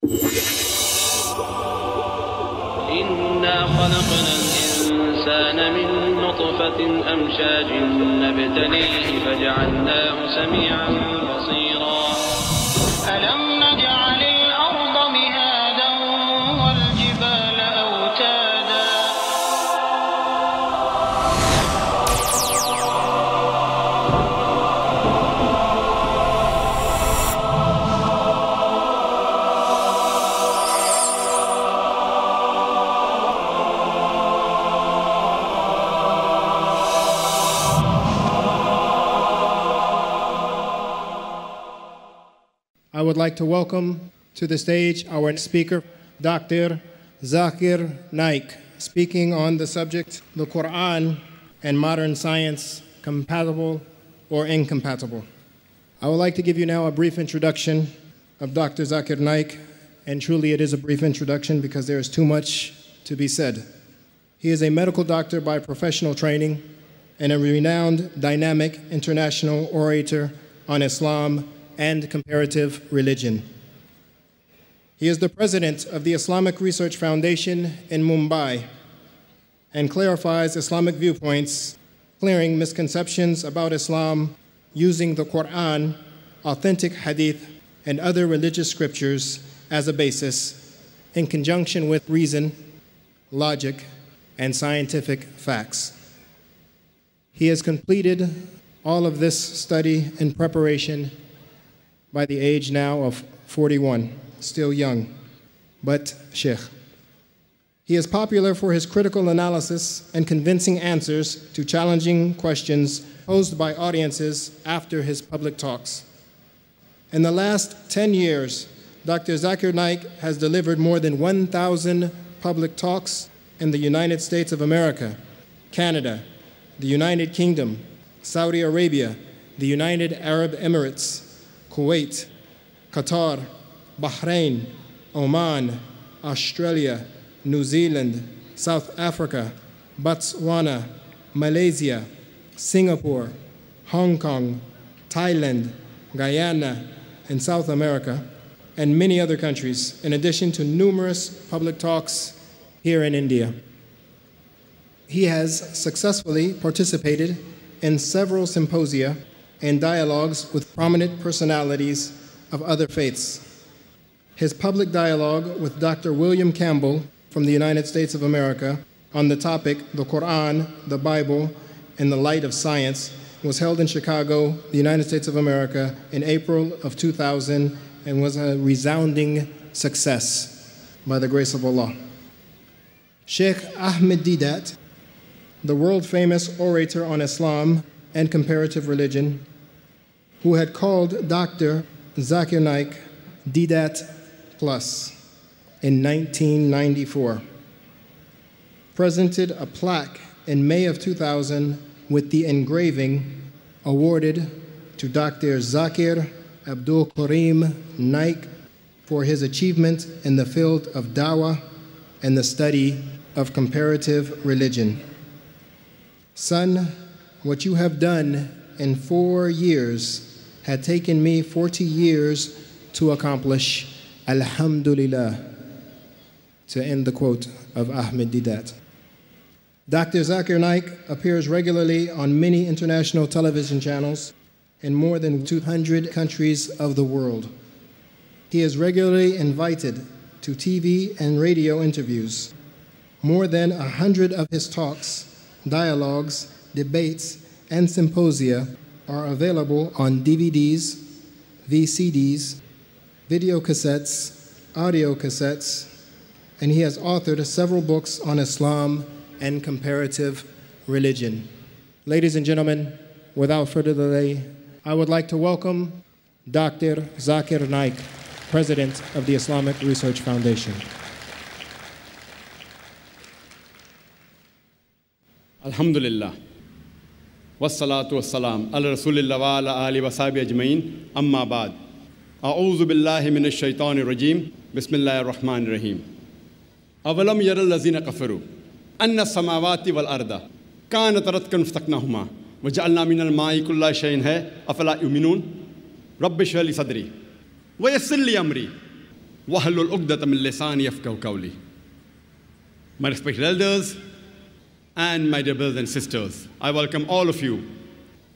إنا خلقنا الإنسان من نطفة أمشاج نبتليه فجعلناه سميعا بصيرا ألم نجعل الأرض مهادا والجبال أوتادا I would like to welcome to the stage our speaker, Dr. Zakir Naik, speaking on the subject, the Qur'an and modern science, compatible or incompatible. I would like to give you now a brief introduction of Dr. Zakir Naik, and truly it is a brief introduction because there is too much to be said. He is a medical doctor by professional training and a renowned, dynamic international orator on Islam and comparative religion. He is the president of the Islamic Research Foundation in Mumbai and clarifies Islamic viewpoints, clearing misconceptions about Islam using the Qur'an, authentic hadith, and other religious scriptures as a basis in conjunction with reason, logic, and scientific facts. He has completed all of this study in preparation by the age now of 41, still young, but Sheikh. He is popular for his critical analysis and convincing answers to challenging questions posed by audiences after his public talks. In the last 10 years, Dr. Zakir Naik has delivered more than 1,000 public talks in the United States of America, Canada, the United Kingdom, Saudi Arabia, the United Arab Emirates, Kuwait, Qatar, Bahrain, Oman, Australia, New Zealand, South Africa, Botswana, Malaysia, Singapore, Hong Kong, Thailand, Guyana, and South America, and many other countries, in addition to numerous public talks here in India. He has successfully participated in several symposia and dialogues with prominent personalities of other faiths. His public dialogue with Dr. William Campbell from the United States of America on the topic, the Qur'an, the Bible, and the Light of Science, was held in Chicago, the United States of America, in April of 2000 and was a resounding success by the grace of Allah. Sheikh Ahmed Deedat, the world-famous orator on Islam and comparative religion, who had called Dr. Zakir Naik Deedat Plus in 1994, presented a plaque in May of 2000 with the engraving awarded to Dr. Zakir Abdul Karim Naik for his achievement in the field of dawah and the study of comparative religion. Son, what you have done in 4 years had taken me 40 years to accomplish. Alhamdulillah, to end the quote of Ahmed Deedat. Dr. Zakir Naik appears regularly on many international television channels in more than 200 countries of the world. He is regularly invited to TV and radio interviews. More than 100 of his talks, dialogues, debates, and symposia are available on DVDs, VCDs, video cassettes, audio cassettes, and he has authored several books on Islam and comparative religion. Ladies and gentlemen, without further delay, I would like to welcome Dr. Zakir Naik, President of the Islamic Research Foundation. Alhamdulillah. Wassalatu wassalam ala rasulillah wa ala alihi wa sahbihi ajmain. Amma ba'd. A'udhu billahi minash shaitanir rajim. Bismillahir rahmanir rahim. Awalam yaral lazina kafaru anna samawati wal arda kanat ratkan fastaqnahuma wa ja'alna minal ma'i kulla shay'in hay afala yu'minun. Rabbi shrah li sadri wa yassir li amri وَحَلُّ الْعُقْدَةَ مِنْ لِسَانِي يَفْقَهُ قَوْلِي. My respected elders and my dear brothers and sisters, I welcome all of you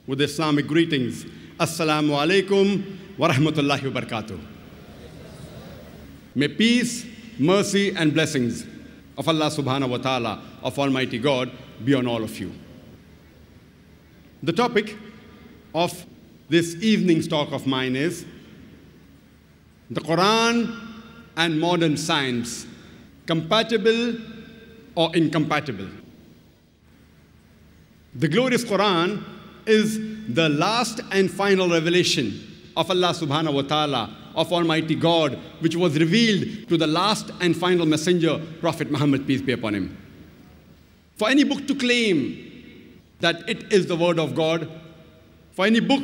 with Islamic greetings. Assalamu alaikum wa rahmatullahi wa barakatuh. May peace, mercy and blessings of Allah subhanahu wa ta'ala, of Almighty God, be on all of you. The topic of this evening's talk of mine is the Quran and modern science, compatible or incompatible. The glorious Quran is the last and final revelation of Allah subhanahu wa ta'ala, of Almighty God, which was revealed to the last and final messenger, Prophet Muhammad, peace be upon him. For any book to claim that it is the word of God, for any book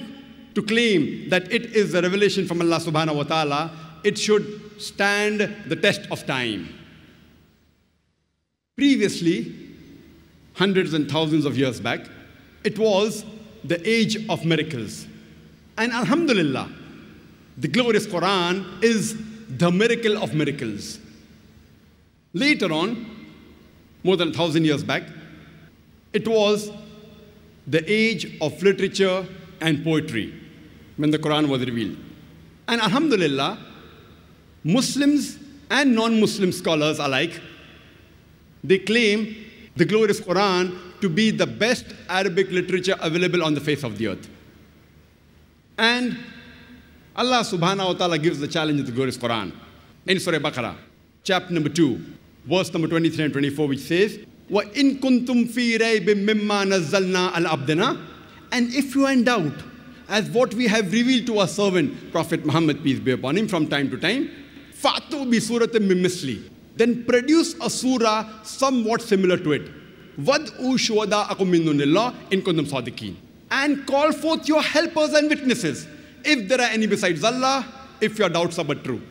to claim that it is the revelation from Allah subhanahu wa ta'ala, it should stand the test of time. Previously, hundreds and thousands of years back, it was the age of miracles. And alhamdulillah, the glorious Quran is the miracle of miracles. Later on, more than 1,000 years back, it was the age of literature and poetry when the Quran was revealed. And alhamdulillah, Muslims and non-Muslim scholars alike, they claim the glorious Quran to be the best Arabic literature available on the face of the earth. And Allah subhanahu wa ta'ala gives the challenge in the glorious Quran in Surah Baqarah, chapter number 2, verse number 23 and 24, which says, وَإِن كُنْتُمْ فِي رَيْبٍ مِّمَّا نَزَّلْنَا عَلَى عَبْدِنَا. And if you are in doubt as what we have revealed to our servant, Prophet Muhammad, peace be upon him, from time to time, فَأْتُوا بِسُورَةٍ مِّن مِّثْلِهِ. Then produce a surah somewhat similar to it. وَادْعُوا شُهَدَاءَكُم مِّن دُونِ اللَّهِ إِن كُنتُمْ صَادِقِينَ. And call forth your helpers and witnesses, if there are any besides Allah, if your doubts are but true.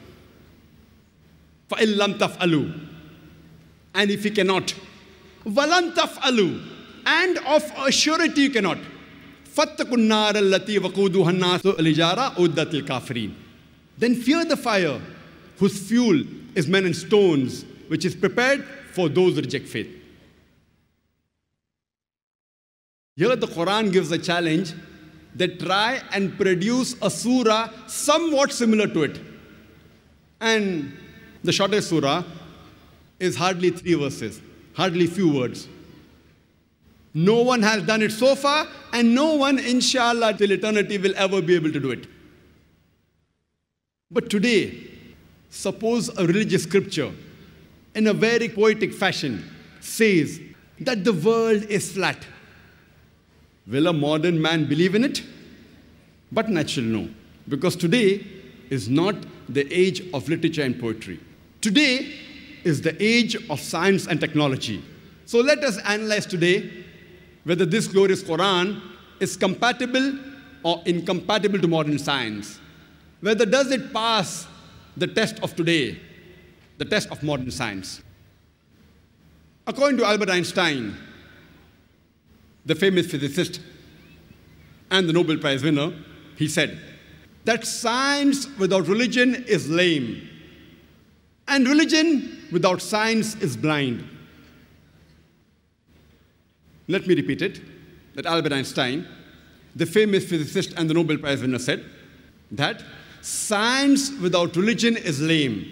فَإِن لَمْ تَفْعَلُوا. And if you cannot, وَلَن تَفْعَلُوا. And of a surety you cannot. فَاتَّقُوا النَّارَ الَّتِي وَقُودُهَا النَّاسُ وَالْحِجَارَةُ أُعِدَّتْ لِلْكَافِرِينَ. Then fear the fire whose fuel is men and stones, which is prepared for those who reject faith. Here the Quran gives a challenge that try and produce a surah somewhat similar to it. And the shortest surah is hardly 3 verses, hardly few words. No one has done it so far, and no one, inshallah, till eternity will ever be able to do it. But today, suppose a religious scripture, in a very poetic fashion, says that the world is flat. Will a modern man believe in it? But naturally no, because today is not the age of literature and poetry. Today is the age of science and technology. So let us analyze today whether this glorious Quran is compatible or incompatible to modern science. Whether does it pass the test of today, the test of modern science. According to Albert Einstein, the famous physicist and the Nobel Prize winner, he said that science without religion is lame, and religion without science is blind. Let me repeat it, that Albert Einstein, the famous physicist and the Nobel Prize winner, said that science without religion is lame,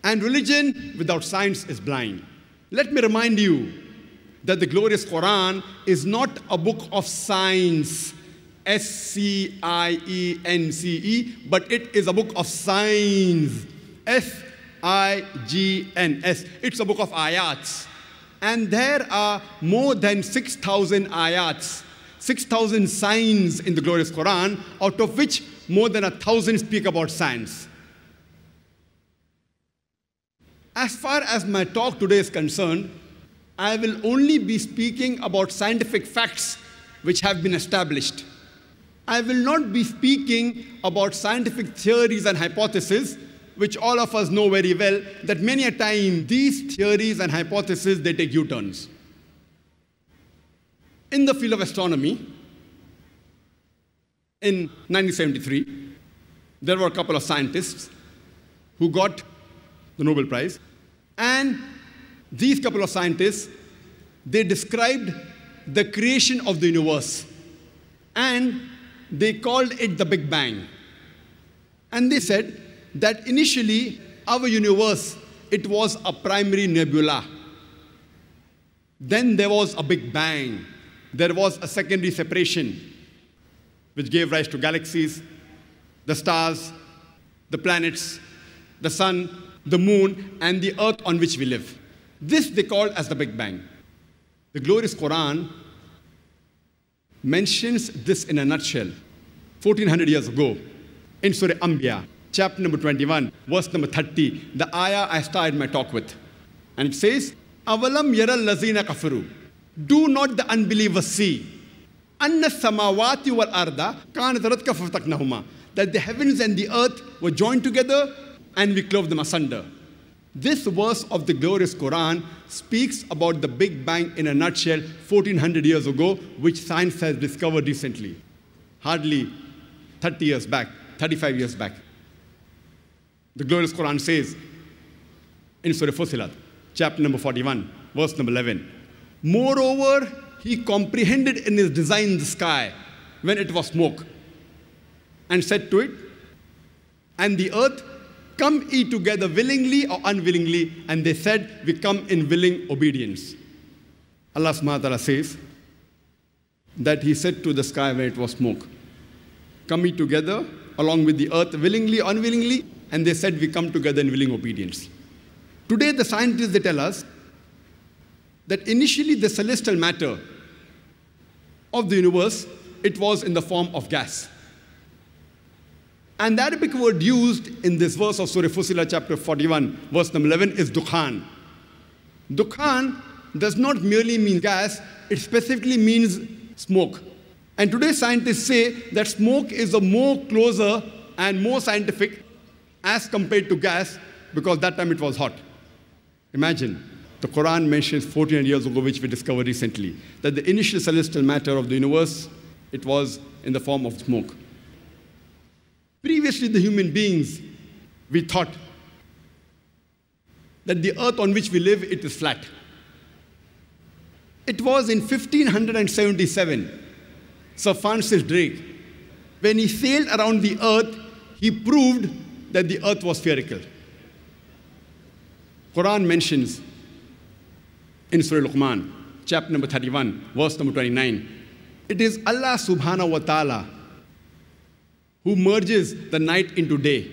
and religion without science is blind. Let me remind you that the glorious Quran is not a book of science, S-C-I-E-N-C-E, but it is a book of signs, S-I-G-N-S. It's a book of ayats. And there are more than 6,000 ayats, 6,000 signs in the glorious Quran, out of which more than 1,000 speak about science. As far as my talk today is concerned, I will only be speaking about scientific facts which have been established. I will not be speaking about scientific theories and hypotheses, which all of us know very well, that many a time these theories and hypotheses, they take U-turns. In the field of astronomy, in 1973, there were a couple of scientists who got the Nobel Prize. And these couple of scientists, they described the creation of the universe. And they called it the Big Bang. And they said that initially, our universe, it was a primary nebula. Then there was a Big Bang. There was a secondary separation, which gave rise to galaxies, the stars, the planets, the sun, the moon, and the earth on which we live. This they called as the Big Bang. The glorious Qur'an mentions this in a nutshell 1400 years ago in Surah Anbiya, chapter number 21, verse number 30, the ayah I started my talk with. And it says, Avalam yaral lazina kafaru. Do not the unbelievers see anna samawati wal arda kanat ratka fataknahuma, that the heavens and the earth were joined together and we clove them asunder. This verse of the glorious Quran speaks about the Big Bang in a nutshell 1400 years ago, which science has discovered recently. Hardly 30 years back, 35 years back. The glorious Quran says in Surah Fussilat, chapter number 41, verse number 11, moreover, he comprehended in his design the sky when it was smoke, and said to it, and the earth, come ye together willingly or unwillingly, and they said, we come in willing obedience. Allah subhanahu wa ta'ala says that he said to the sky when it was smoke, come ye together along with the earth willingly or unwillingly, and they said, we come together in willing obedience. Today the scientists, they tell us that initially the celestial matter of the universe, it was in the form of gas. And the Arabic word used in this verse of Surah Fussilat chapter 41, verse number 11 is dukhan. Dukhan does not merely mean gas, it specifically means smoke. And today scientists say that smoke is a more closer and more scientific as compared to gas, because that time it was hot. Imagine, the Quran mentions 1400 years ago, which we discovered recently, that the initial celestial matter of the universe, it was in the form of smoke. Previously, the human beings, we thought that the earth on which we live, it is flat. It was in 1577, Sir Francis Drake, when he sailed around the earth, he proved that the earth was spherical. Quran mentions in Surah Luqman, chapter number 31, verse number 29, it is Allah subhanahu wa ta'ala who merges the night into day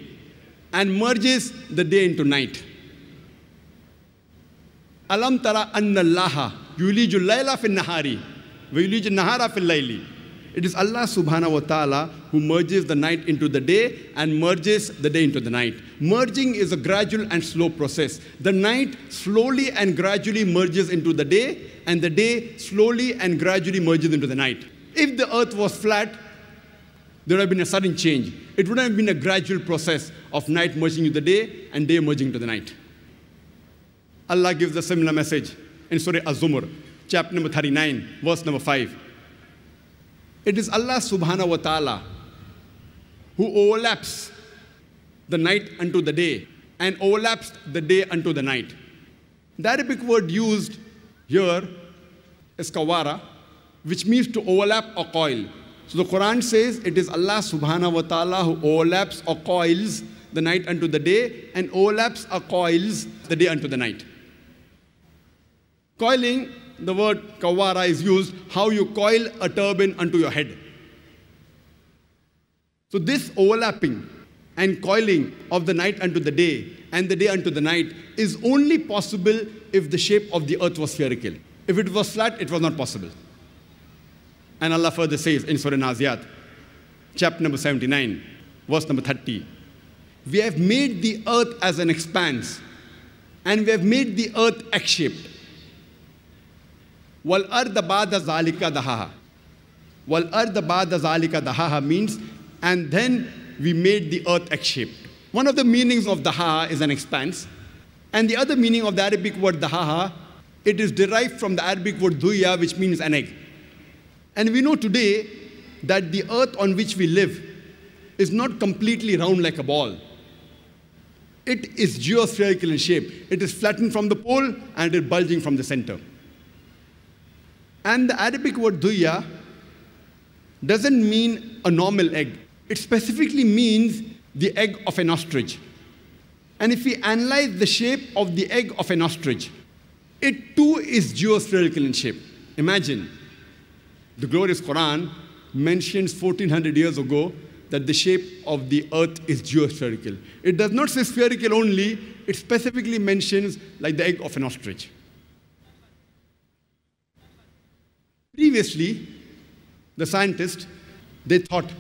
and merges the day into night. Alam tara anna Allaha yuliju layla fil nahari wa yuliju nahara fil layli. It is Allah subhanahu wa ta'ala who merges the night into the day and merges the day into the night. Merging is a gradual and slow process. The night slowly and gradually merges into the day, and the day slowly and gradually merges into the night. If the earth was flat, there would have been a sudden change. It would have been a gradual process of night merging into the day and day merging into the night. Allah gives a similar message in Surah Az-Zumar, chapter number 39, verse number 5. It is Allah subhanahu wa ta'ala who overlaps the night unto the day and overlaps the day unto the night. The Arabic word used here is kawara, which means to overlap or coil. So the Quran says it is Allah subhanahu wa ta'ala who overlaps or coils the night unto the day and overlaps or coils the day unto the night. Coiling, the word kawara is used, how you coil a turban unto your head. So this overlapping and coiling of the night unto the day and the day unto the night is only possible if the shape of the earth was spherical. If it was flat, it was not possible. And Allah further says in Surah Naziyat, chapter number 79, verse number 30, we have made the earth as an expanse, and we have made the earth X-shaped. Wal arda ba'da zalika dahaha. Wal arda ba'da zalika dahaha means, and then we made the earth X-shaped. One of the meanings of dahaha is an expanse, and the other meaning of the Arabic word dahaha, it is derived from the Arabic word duya, which means an egg. And we know today that the earth on which we live is not completely round like a ball. It is geospherical in shape. It is flattened from the pole and it is bulging from the center. And the Arabic word duya doesn't mean a normal egg. It specifically means the egg of an ostrich. And if we analyze the shape of the egg of an ostrich, it too is geospherical in shape. Imagine, the glorious Qur'an mentions 1400 years ago that the shape of the earth is geospherical. It does not say spherical only, it specifically mentions like the egg of an ostrich. Previously, the scientists, they thought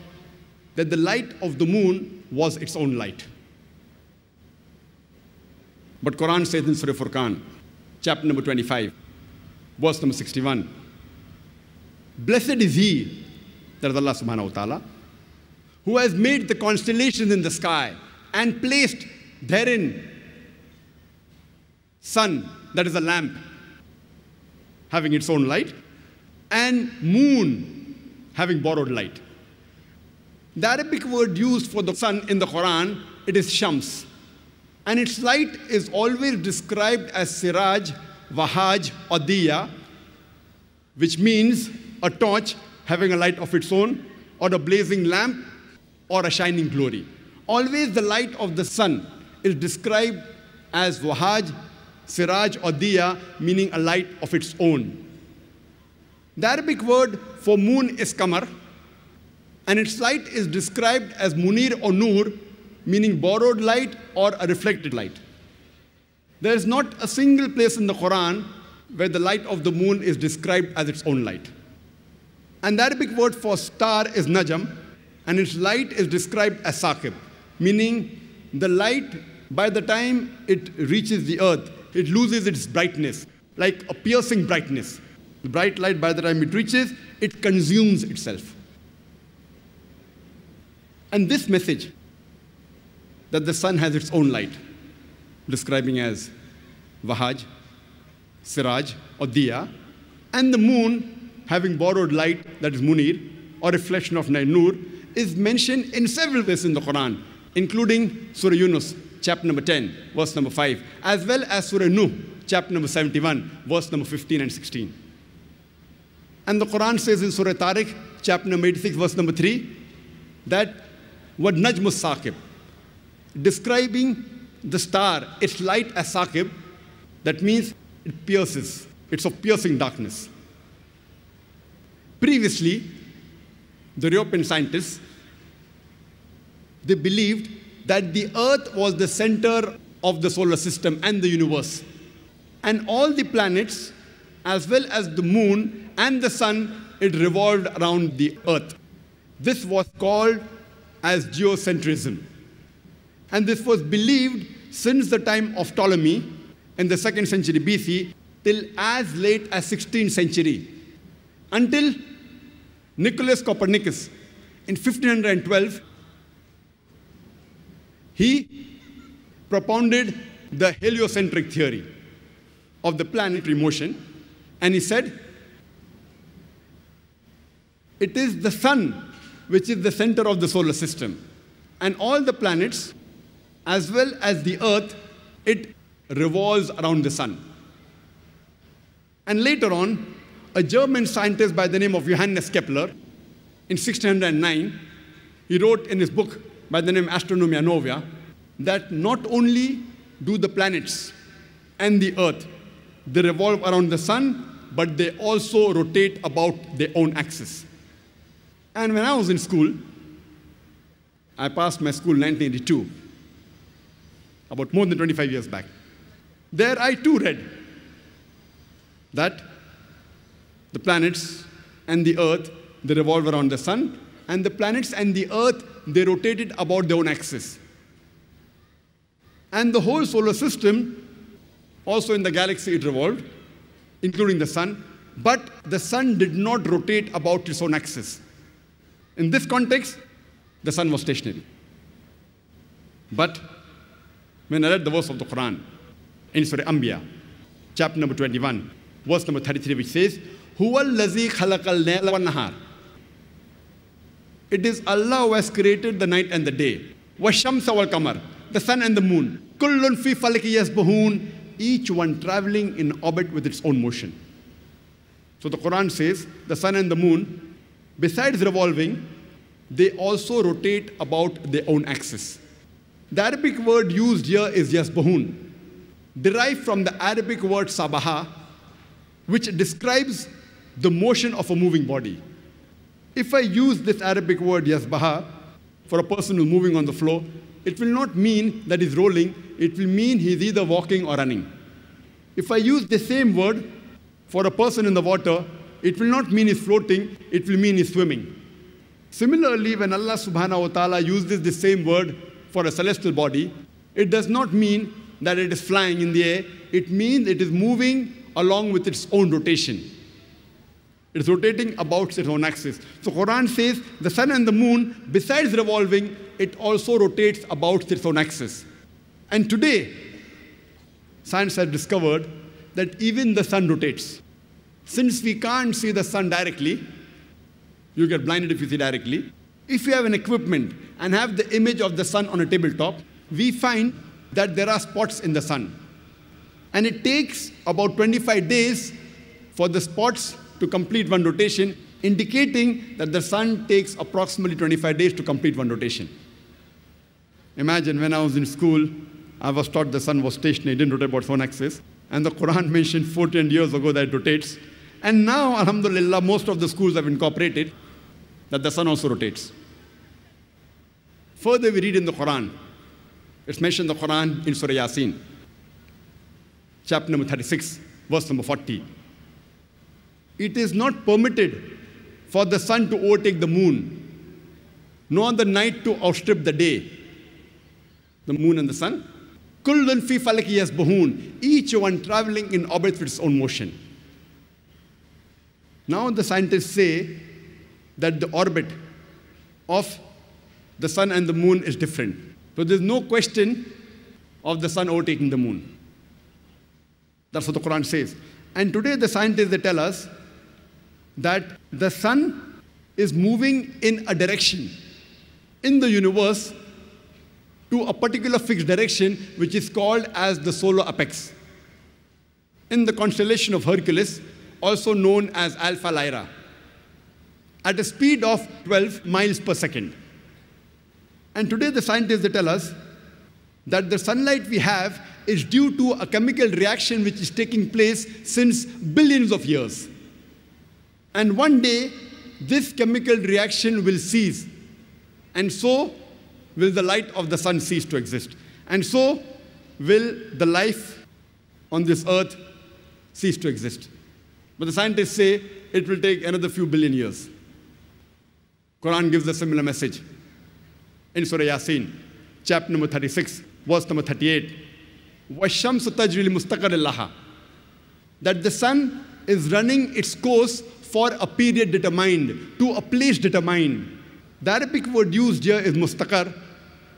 that the light of the moon was its own light. But Quran says in Surah Furqan, chapter number 25, verse number 61, blessed is he, that is Allah subhanahu wa ta'ala, who has made the constellations in the sky and placed therein sun, that is a lamp, having its own light, and moon, having borrowed light. The Arabic word used for the sun in the Quran, it is shams. And its light is always described as siraj, wahaj, or diya, which means a torch having a light of its own, or a blazing lamp, or a shining glory. Always the light of the sun is described as wahaj, siraj, or diya, meaning a light of its own. The Arabic word for moon is qamar, and its light is described as munir or nur, meaning borrowed light or a reflected light. There is not a single place in the Quran where the light of the moon is described as its own light. And the Arabic word for star is najam, and its light is described as saqib, meaning the light, by the time it reaches the earth, it loses its brightness, like a piercing brightness. The bright light, by the time it reaches, it consumes itself. And this message, that the sun has its own light, describing as wahaj, siraj, or diya, and the moon having borrowed light, that is munir, or reflection of nur, is mentioned in several places in the Quran, including Surah Yunus, chapter number 10, verse number 5, as well as Surah Nuh, chapter number 71, verse number 15 and 16. And the Quran says in Surah Tariq, chapter number 86, verse number 3, that what najmus saqib, describing the star, its light as saqib, that means it pierces, it's of piercing darkness. Previously, the European scientists, they believed that the earth was the center of the solar system and the universe. And all the planets, as well as the moon and the sun, it revolved around the earth. This was called as geocentrism. And this was believed since the time of Ptolemy in the 2nd century BC till as late as 16th century, until Nicholas Copernicus in 1512, he propounded the heliocentric theory of the planetary motion, and he said, it is the sun which is the center of the solar system, and all the planets, as well as the earth, it revolves around the sun. And later on, a German scientist by the name of Johannes Kepler, in 1609, he wrote in his book by the name Astronomy that not only do the planets and the earth, they revolve around the sun, but they also rotate about their own axis. And when I was in school, I passed my school in 1982, about more than 25 years back. There I too read that the planets and the earth, they revolve around the sun, and the planets and the earth, they rotated about their own axis. And the whole solar system, also in the galaxy, it revolved, including the sun, but the sun did not rotate about its own axis. In this context, the sun was stationary. But when I read the verse of the Quran in Surah Anbiya, chapter number 21, verse number 33, which says, Huwa allazi khalaqal layla wan nahar. It is Allah who has created the night and the day. Wa shamsa wal qamar. the sun and the moon. Kullun fi falaki yasbahun, each one traveling in orbit with its own motion. So the Quran says the sun and the moon, besides revolving, they also rotate about their own axis. The Arabic word used here is yasbahun, derived from the Arabic word sabaha, which describes the motion of a moving body. If I use this Arabic word yasbaha for a person who's moving on the floor, it will not mean that he's rolling, it will mean he's either walking or running. If I use the same word for a person in the water, it will not mean he's floating, it will mean he's swimming. Similarly, when Allah subhanahu wa ta'ala uses the same word for a celestial body, it does not mean that it is flying in the air, it means it is moving along with its own rotation. It is rotating about its own axis. So Quran says the sun and the moon, besides revolving, it also rotates about its own axis. And today, science has discovered that even the sun rotates. Since we can't see the sun directly, you get blinded if you see directly. If you have an equipment and have the image of the sun on a tabletop, we find that there are spots in the sun. And it takes about 25 days for the spots to complete one rotation, indicating that the sun takes approximately 25 days to complete one rotation. Imagine when I was in school, I was taught the sun was stationary, it didn't rotate about its own axis. And the Quran mentioned 14 years ago that it rotates. And now, alhamdulillah, most of the schools have incorporated that the sun also rotates. Further, we read in the Quran, it's mentioned in the Quran in Surah Yasin, chapter number 36, verse number 40. It is not permitted for the sun to overtake the moon, nor the night to outstrip the day. The moon and the sun. Kullun fi falaki yasbahun, each one traveling in orbit with its own motion. Now the scientists say that the orbit of the sun and the moon is different. So there's no question of the sun overtaking the moon. That's what the Quran says. And today the scientists, they tell us that the sun is moving in a direction in the universe to a particular fixed direction, which is called as the solar apex. In the constellation of Hercules, also known as Alpha Lyra, at a speed of 12 miles per second. And today the scientists, they tell us that the sunlight we have is due to a chemical reaction which is taking place since billions of years. And one day, this chemical reaction will cease. And so will the light of the sun cease to exist. And so will the life on this earth cease to exist. But the scientists say it will take another few billion years. Quran gives a similar message. In Surah Yasin, chapter number 36, verse number 38, وَالشَّمْسُ تَجْرِي لِمُسْتَقَرٍ لَهَا, that the sun is running its course for a period determined, to a place determined. The Arabic word used here is mustaqar,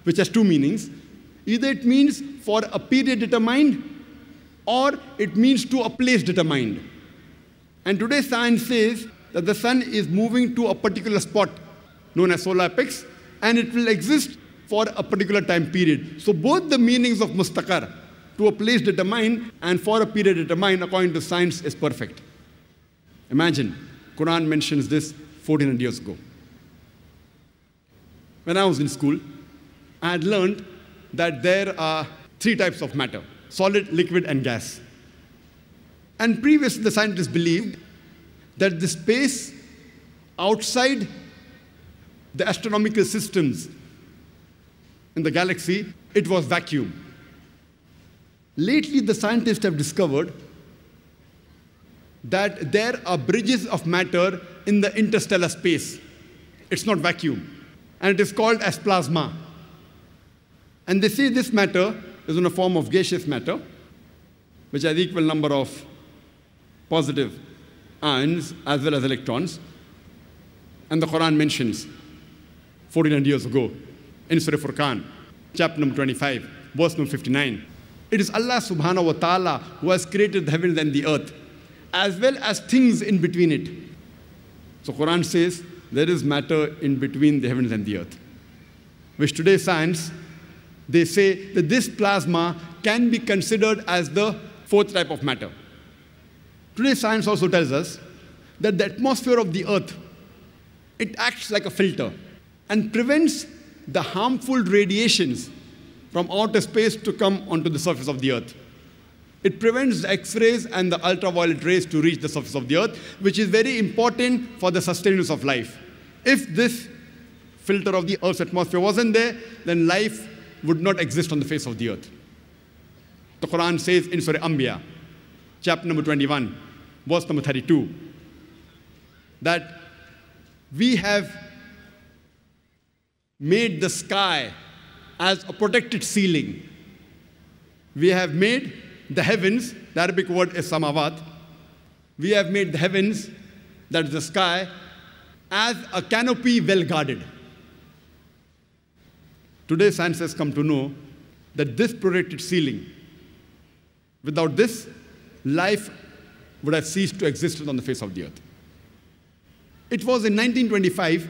which has two meanings. Either it means for a period determined, or it means to a place determined. And today science says that the sun is moving to a particular spot known as solar apex, and it will exist for a particular time period. So both the meanings of mustaqar, to a place determined and for a period determined, according to science, is perfect. Imagine, Quran mentions this 1400 years ago. When I was in school, I had learned that there are three types of matter: solid, liquid, and gas. And previously, the scientists believed that the space outside the astronomical systems in the galaxy, it was vacuum. Lately, the scientists have discovered that there are bridges of matter in the interstellar space. It's not vacuum. And it is called as plasma. And they say this matter is in a form of gaseous matter, which has equal number of positive ions as well as electrons. And the Quran mentions 1400 years ago in Surah Furqan, chapter number 25, verse number 59. It is Allah subhanahu wa ta'ala who has created the heavens and the earth, as well as things in between it. So Quran says there is matter in between the heavens and the earth, which today science they say that this plasma can be considered as the fourth type of matter. Today's science also tells us that the atmosphere of the Earth, it acts like a filter and prevents the harmful radiations from outer space to come onto the surface of the Earth. It prevents the X-rays and the ultraviolet rays to reach the surface of the Earth, which is very important for the sustenance of life. If this filter of the Earth's atmosphere wasn't there, then life would not exist on the face of the Earth. The Qur'an says in Surah Anbiya, chapter number 21, verse number 32, that we have made the sky as a protected ceiling. We have made the heavens, the Arabic word is samawat. We have made the heavens, that is the sky, as a canopy well guarded. Today, science has come to know that this protected ceiling, without this, life would have ceased to exist on the face of the Earth. It was in 1925,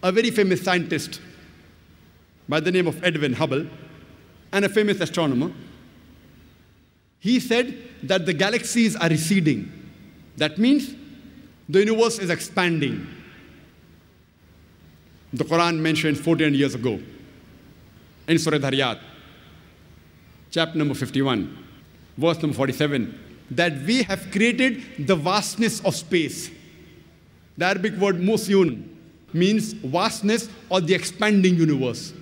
a very famous scientist by the name of Edwin Hubble, and a famous astronomer, he said that the galaxies are receding. That means the universe is expanding. The Quran mentioned 14 years ago in Surah Dhariyat, chapter number 51, verse number 47, that we have created the vastness of space. The Arabic word musyun means vastness or the expanding universe.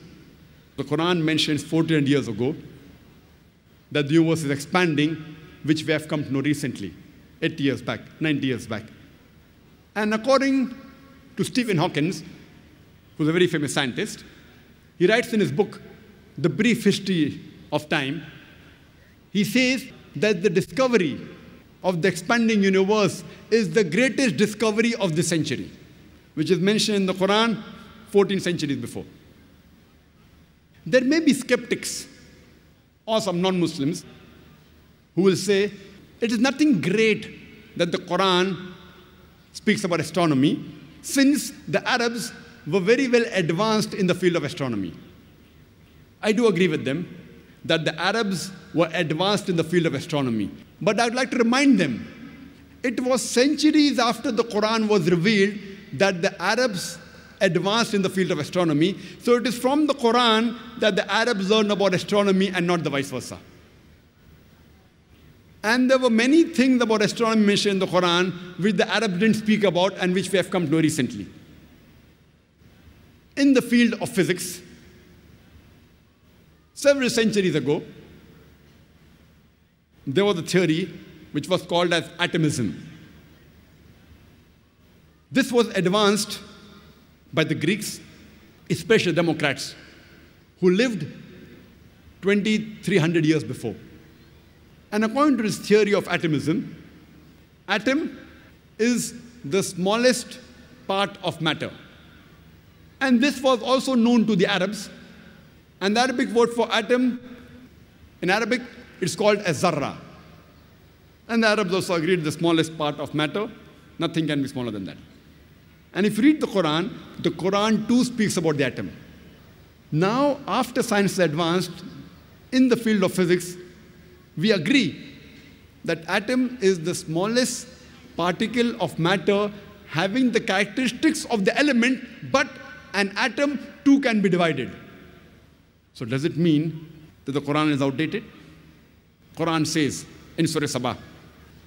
The Quran mentions 14 years ago that the universe is expanding, which we have come to know recently, 80 years back, 90 years back. And according to Stephen Hawking, who's a very famous scientist, he writes in his book, The Brief History of Time, he says that the discovery of the expanding universe is the greatest discovery of this century, which is mentioned in the Quran 14 centuries before. There may be skeptics or some non-Muslims who will say it is nothing great that the Quran speaks about astronomy, since the Arabs were very well advanced in the field of astronomy. I do agree with them that the Arabs were advanced in the field of astronomy. But I would like to remind them, it was centuries after the Quran was revealed that the Arabs advanced in the field of astronomy. So it is from the Quran that the Arabs learned about astronomy and not the vice versa. And there were many things about astronomy mentioned in the Quran which the Arabs didn't speak about and which we have come to know recently. In the field of physics, several centuries ago, there was a theory which was called as atomism. This was advanced by the Greeks, especially Democrats, who lived 2,300 years before. And according to this theory of atomism, atom is the smallest part of matter. And this was also known to the Arabs. And the Arabic word for atom, in Arabic, it's called as zarra. And the Arabs also agreed the smallest part of matter, nothing can be smaller than that. And if you read the Quran too speaks about the atom. Now, after science advanced in the field of physics, we agree that atom is the smallest particle of matter having the characteristics of the element, but an atom too can be divided. So does it mean that the Quran is outdated? Quran says in Surah Sabah,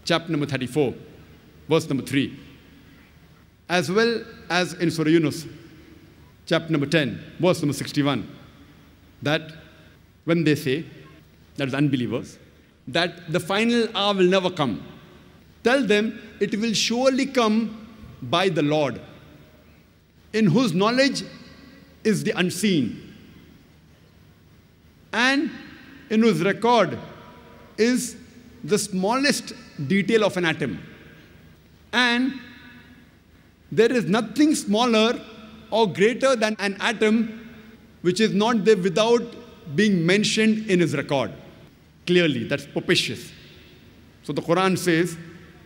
chapter number 34, verse number 3, as well as in Surah Yunus, chapter number 10, verse number 61, that when they say, that is unbelievers, that the final hour will never come, tell them it will surely come by the Lord, in whose knowledge is the unseen, and in whose record is the smallest detail of an atom. And there is nothing smaller or greater than an atom which is not there without being mentioned in his record. Clearly, that's propitious. So the Quran says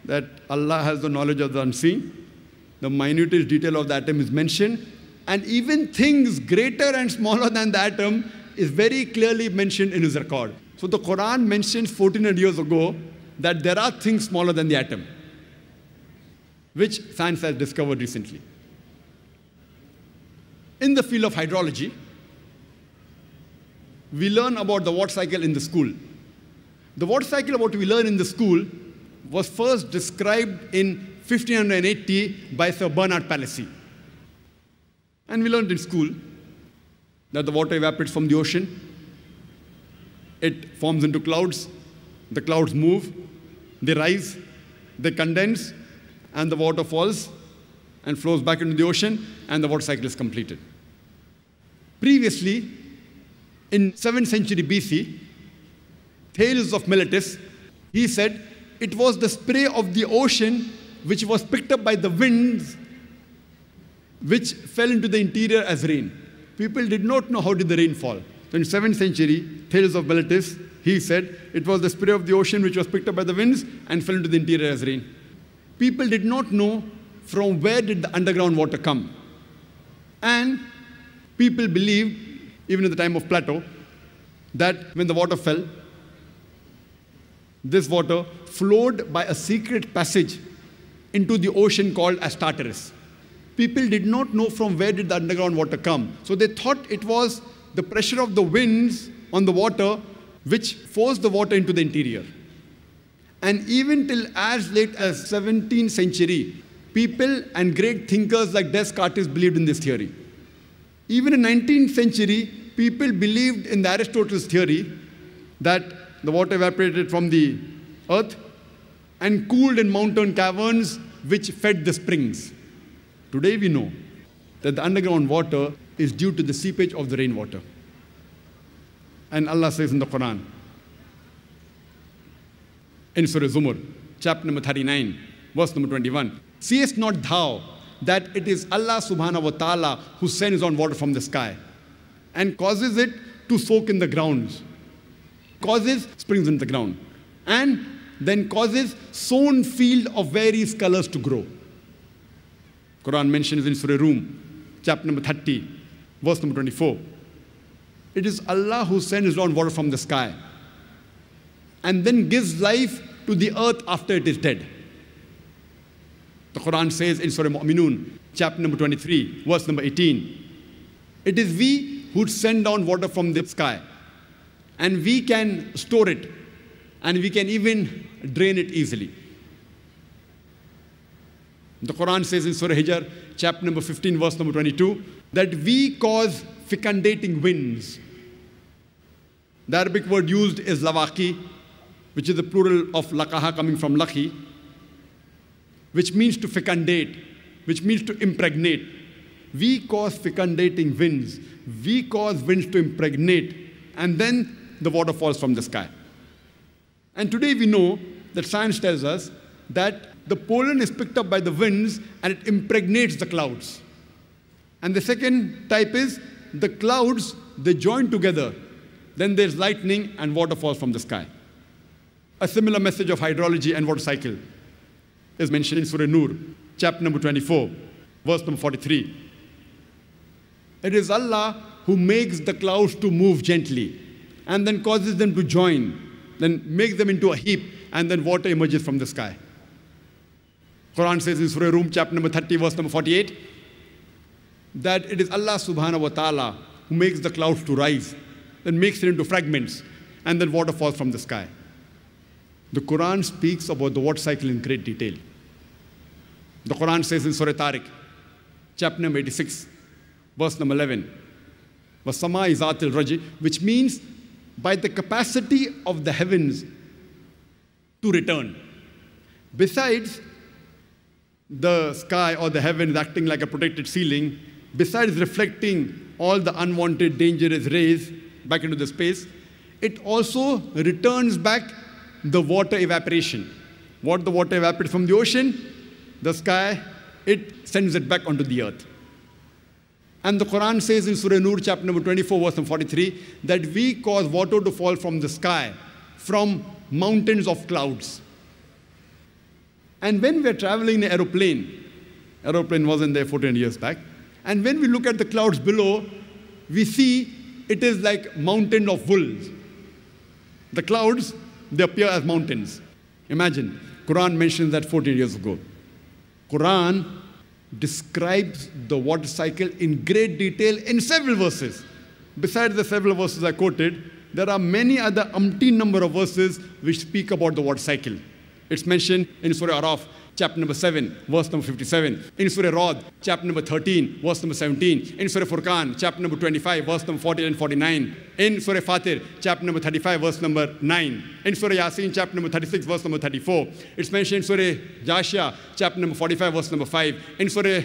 that Allah has the knowledge of the unseen. The minutest detail of the atom is mentioned. And even things greater and smaller than the atom is very clearly mentioned in his record. So the Quran mentions 1400 years ago that there are things smaller than the atom, which science has discovered recently. In the field of hydrology, we learn about the water cycle in the school. The water cycle, what we learn in the school, was first described in 1580 by Sir Bernard Palissy. And we learned in school that the water evaporates from the ocean. It forms into clouds. The clouds move, they rise, they condense, and the water falls and flows back into the ocean, and the water cycle is completed. Previously, in 7th century BC, Thales of Miletus, he said it was the spray of the ocean which was picked up by the winds which fell into the interior as rain. People did not know how did the rain fall. So in 7th century, Thales of Miletus, he said it was the spray of the ocean which was picked up by the winds and fell into the interior as rain. People did not know from where did the underground water come. And people believed, even at the time of Plato, that when the water fell, this water flowed by a secret passage into the ocean called as Tartarus. People did not know from where did the underground water come. So they thought it was the pressure of the winds on the water which forced the water into the interior. And even till as late as 17th century, people and great thinkers like Descartes believed in this theory. Even in 19th century, people believed in the Aristotle's theory that the water evaporated from the earth and cooled in mountain caverns which fed the springs. Today we know that the underground water is due to the seepage of the rainwater. And Allah says in the Quran, in Surah Zumar, chapter number 39, verse number 21, seest not thou that it is Allah subhanahu wa ta'ala who sends on water from the sky and causes it to soak in the grounds, causes springs in the ground, and then causes sown field of various colors to grow. Quran mentions in Surah Rum, chapter number 30, verse number 24. It is Allah who sends down water from the sky and then gives life to the earth after it is dead. The Quran says in Surah Mu'minun, chapter number 23, verse number 18, it is we who send down water from the sky, and we can store it, and we can even drain it easily. The Quran says in Surah Hijr, chapter number 15, verse number 22, that we cause fecundating winds. The Arabic word used is lawaki, which is the plural of lakaha, coming from laki, which means to fecundate, which means to impregnate. We cause fecundating winds. We cause winds to impregnate, and then the water falls from the sky. And today we know that science tells us that the pollen is picked up by the winds and it impregnates the clouds. And the second type is the clouds, they join together. Then there's lightning and water falls from the sky. A similar message of hydrology and water cycle is mentioned in Surah Nur, chapter number 24, verse number 43. It is Allah who makes the clouds to move gently and then causes them to join, then makes them into a heap, and then water emerges from the sky. Quran says in Surah Rum, chapter number 30, verse number 48, that it is Allah subhanahu wa ta'ala who makes the clouds to rise, then makes it into fragments, and then water falls from the sky. The Quran speaks about the water cycle in great detail. The Quran says in Surah Tariq, chapter number 86, verse number 11, Madrasa-e-Azam, which means by the capacity of the heavens to return. Besides the sky or the heavens acting like a protected ceiling, besides reflecting all the unwanted dangerous rays back into the space, it also returns back the water evaporation. What the water evaporates from the ocean, the sky, it sends it back onto the earth. And the Quran says in Surah Nur, chapter number 24, verse number 43, that we cause water to fall from the sky, from mountains of clouds. And when we're traveling in an aeroplane wasn't there 14 years back, and when we look at the clouds below, we see it is like mountain of wool. The clouds, they appear as mountains. Imagine, Quran mentions that 14 years ago. Quran describes the water cycle in great detail in several verses. Besides the several verses I quoted, there are many other umpteen number of verses which speak about the water cycle. It's mentioned in Surah Araf, chapter number 7, verse number 57. In Surah Rad, chapter number 13, verse number 17. In Surah Furqan, chapter number 25, verse number 40 and 49. In Surah Fatir, chapter number 35, verse number 9. In Surah Yasin, chapter number 36, verse number 34. It's mentioned in Surah Jashia, chapter number 45, verse number 5. In Surah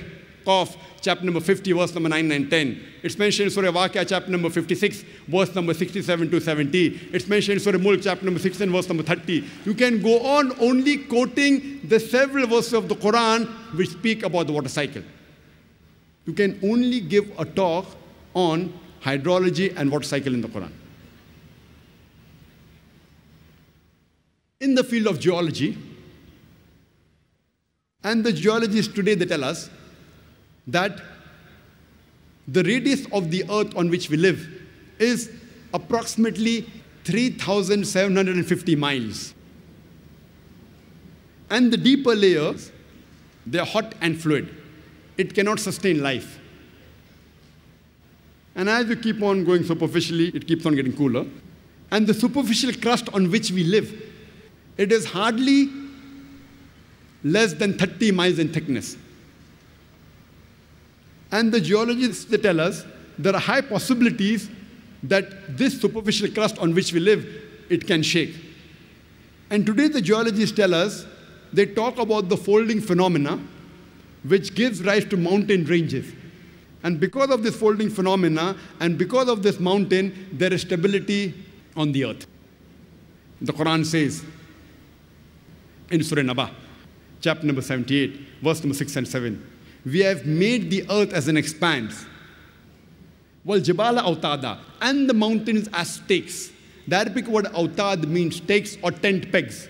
Qaf, chapter number 50, verse number 9 and 10. It's mentioned in Surah Waqia, chapter number 56, verse number 67 to 70. It's mentioned in Surah Mulk, chapter number 16, verse number 30. You can go on only quoting the several verses of the Quran which speak about the water cycle. You can only give a talk on hydrology and water cycle in the Quran. In the field of geology, and the geologists today, they tell us that the radius of the earth on which we live is approximately 3,750 miles. And the deeper layers, they are hot and fluid. It cannot sustain life. And as you keep on going superficially, it keeps on getting cooler. And the superficial crust on which we live, it is hardly less than 30 miles in thickness. And the geologists, they tell us there are high possibilities that this superficial crust on which we live, it can shake. And today the geologists tell us, they talk about the folding phenomena which gives rise to mountain ranges. And because of this folding phenomena and because of this mountain, there is stability on the earth. The Quran says in Surah Naba, chapter number 78, verse number 6 and 7, we have made the earth as an expanse. Wal jibala autada, and the mountains as stakes. The Arabic word autad means stakes or tent pegs.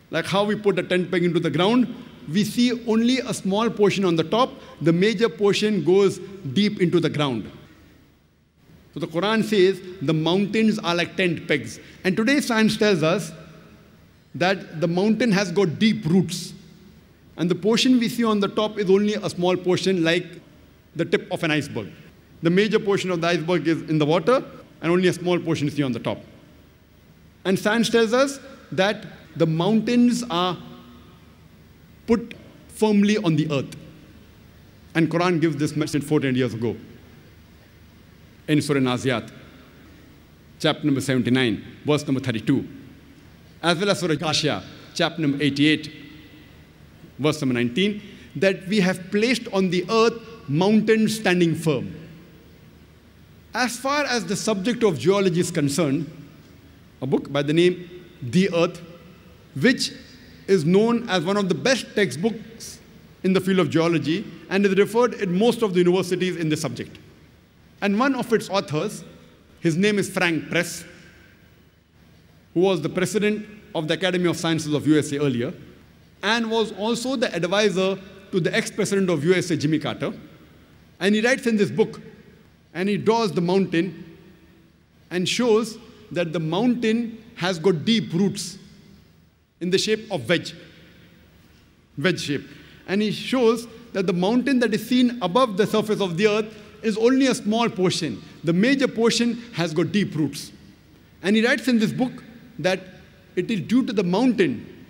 Like how we put a tent peg into the ground, we see only a small portion on the top, the major portion goes deep into the ground. So the Quran says the mountains are like tent pegs. And today science tells us that the mountain has got deep roots. And the portion we see on the top is only a small portion, like the tip of an iceberg. The major portion of the iceberg is in the water, and only a small portion is here on the top. And science tells us that the mountains are put firmly on the earth. And Quran gives this message 14 years ago. In Surah Naziat, chapter number 79, verse number 32. As well as Surah Jashia, chapter number 88, verse number 19, that we have placed on the earth mountains standing firm. As far as the subject of geology is concerned, a book by the name The Earth, which is known as one of the best textbooks in the field of geology and is referred in most of the universities in this subject. And one of its authors, his name is Frank Press, who was the president of the Academy of Sciences of USA earlier, and was also the advisor to the ex-president of USA, Jimmy Carter. And he writes in this book, and he draws the mountain and shows that the mountain has got deep roots in the shape of wedge shape. And he shows that the mountain that is seen above the surface of the earth is only a small portion. The major portion has got deep roots. And he writes in this book that it is due to the mountain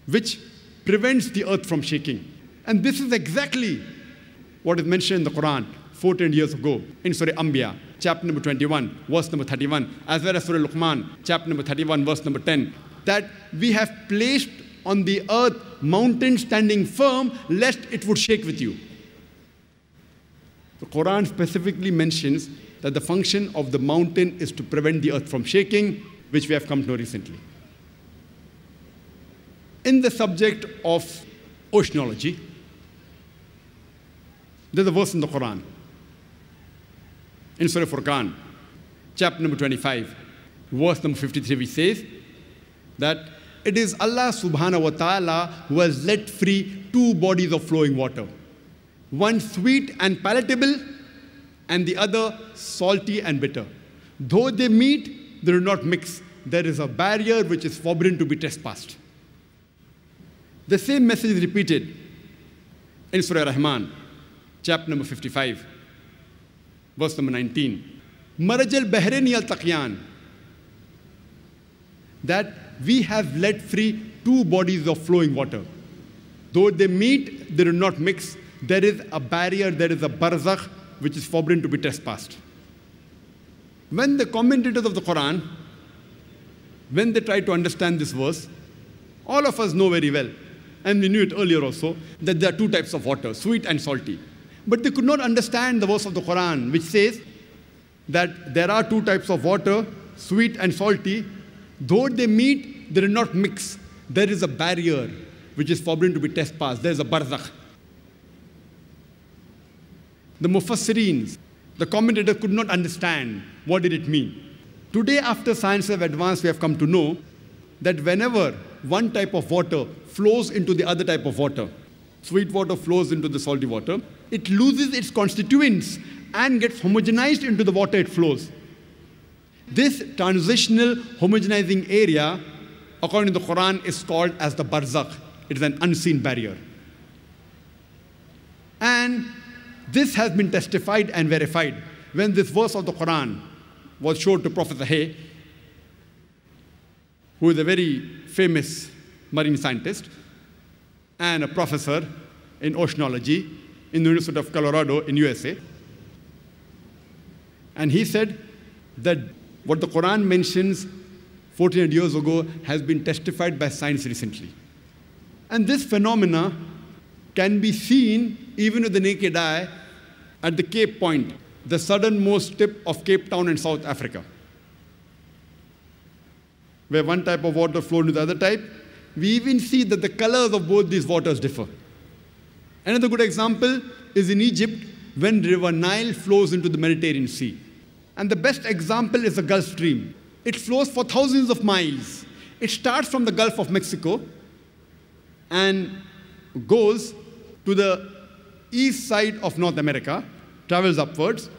which prevents the earth from shaking. And this is exactly what is mentioned in the Quran 14 years ago in Surah Anbiya, chapter number 21, verse number 31, as well as Surah Luqman, chapter number 31, verse number 10, that we have placed on the earth mountains standing firm, lest it would shake with you. The Quran specifically mentions that the function of the mountain is to prevent the earth from shaking, which we have come to know recently. In the subject of oceanology, there's a verse in the Quran. In Surah Furqan, chapter number 25, verse number 53, which says that it is Allah subhanahu wa ta'ala who has let free two bodies of flowing water. One sweet and palatable, and the other salty and bitter. Though they meet, they do not mix. There is a barrier which is forbidden to be trespassed. The same message is repeated in Surah Rahman, chapter number 55, verse number 19. Maraj al-Bahrain yaltaqiyan. That we have let free two bodies of flowing water. Though they meet, they do not mix. There is a barrier, there is a barzakh, which is forbidden to be trespassed. When the commentators of the Qur'an, when they try to understand this verse, all of us know very well, and we knew it earlier also, that there are two types of water, sweet and salty. But they could not understand the verse of the Qur'an, which says that there are two types of water, sweet and salty. Though they meet, they do not mix. There is a barrier which is forbidden to be trespassed. There is a barzakh. The mufassireens, the commentators could not understand what did it mean. Today, after science have advanced, we have come to know that whenever one type of water flows into the other type of water, sweet water flows into the salty water, it loses its constituents and gets homogenized into the water it flows. This transitional homogenizing area, according to the Quran, is called as the barzakh. It is an unseen barrier. And this has been testified and verified when this verse of the Quran was shown to Professor Hay, who is a very famous marine scientist and a professor in oceanology in the University of Colorado in USA. And he said that what the Quran mentions 1400 years ago has been testified by science recently. And this phenomena can be seen even with the naked eye at the Cape Point, the southernmost tip of Cape Town in South Africa, where one type of water flows into the other type. We even see that the colors of both these waters differ. Another good example is in Egypt, when River Nile flows into the Mediterranean Sea. And the best example is the Gulf Stream. It flows for thousands of miles. It starts from the Gulf of Mexico and goes to the east side of North America, travels upwards,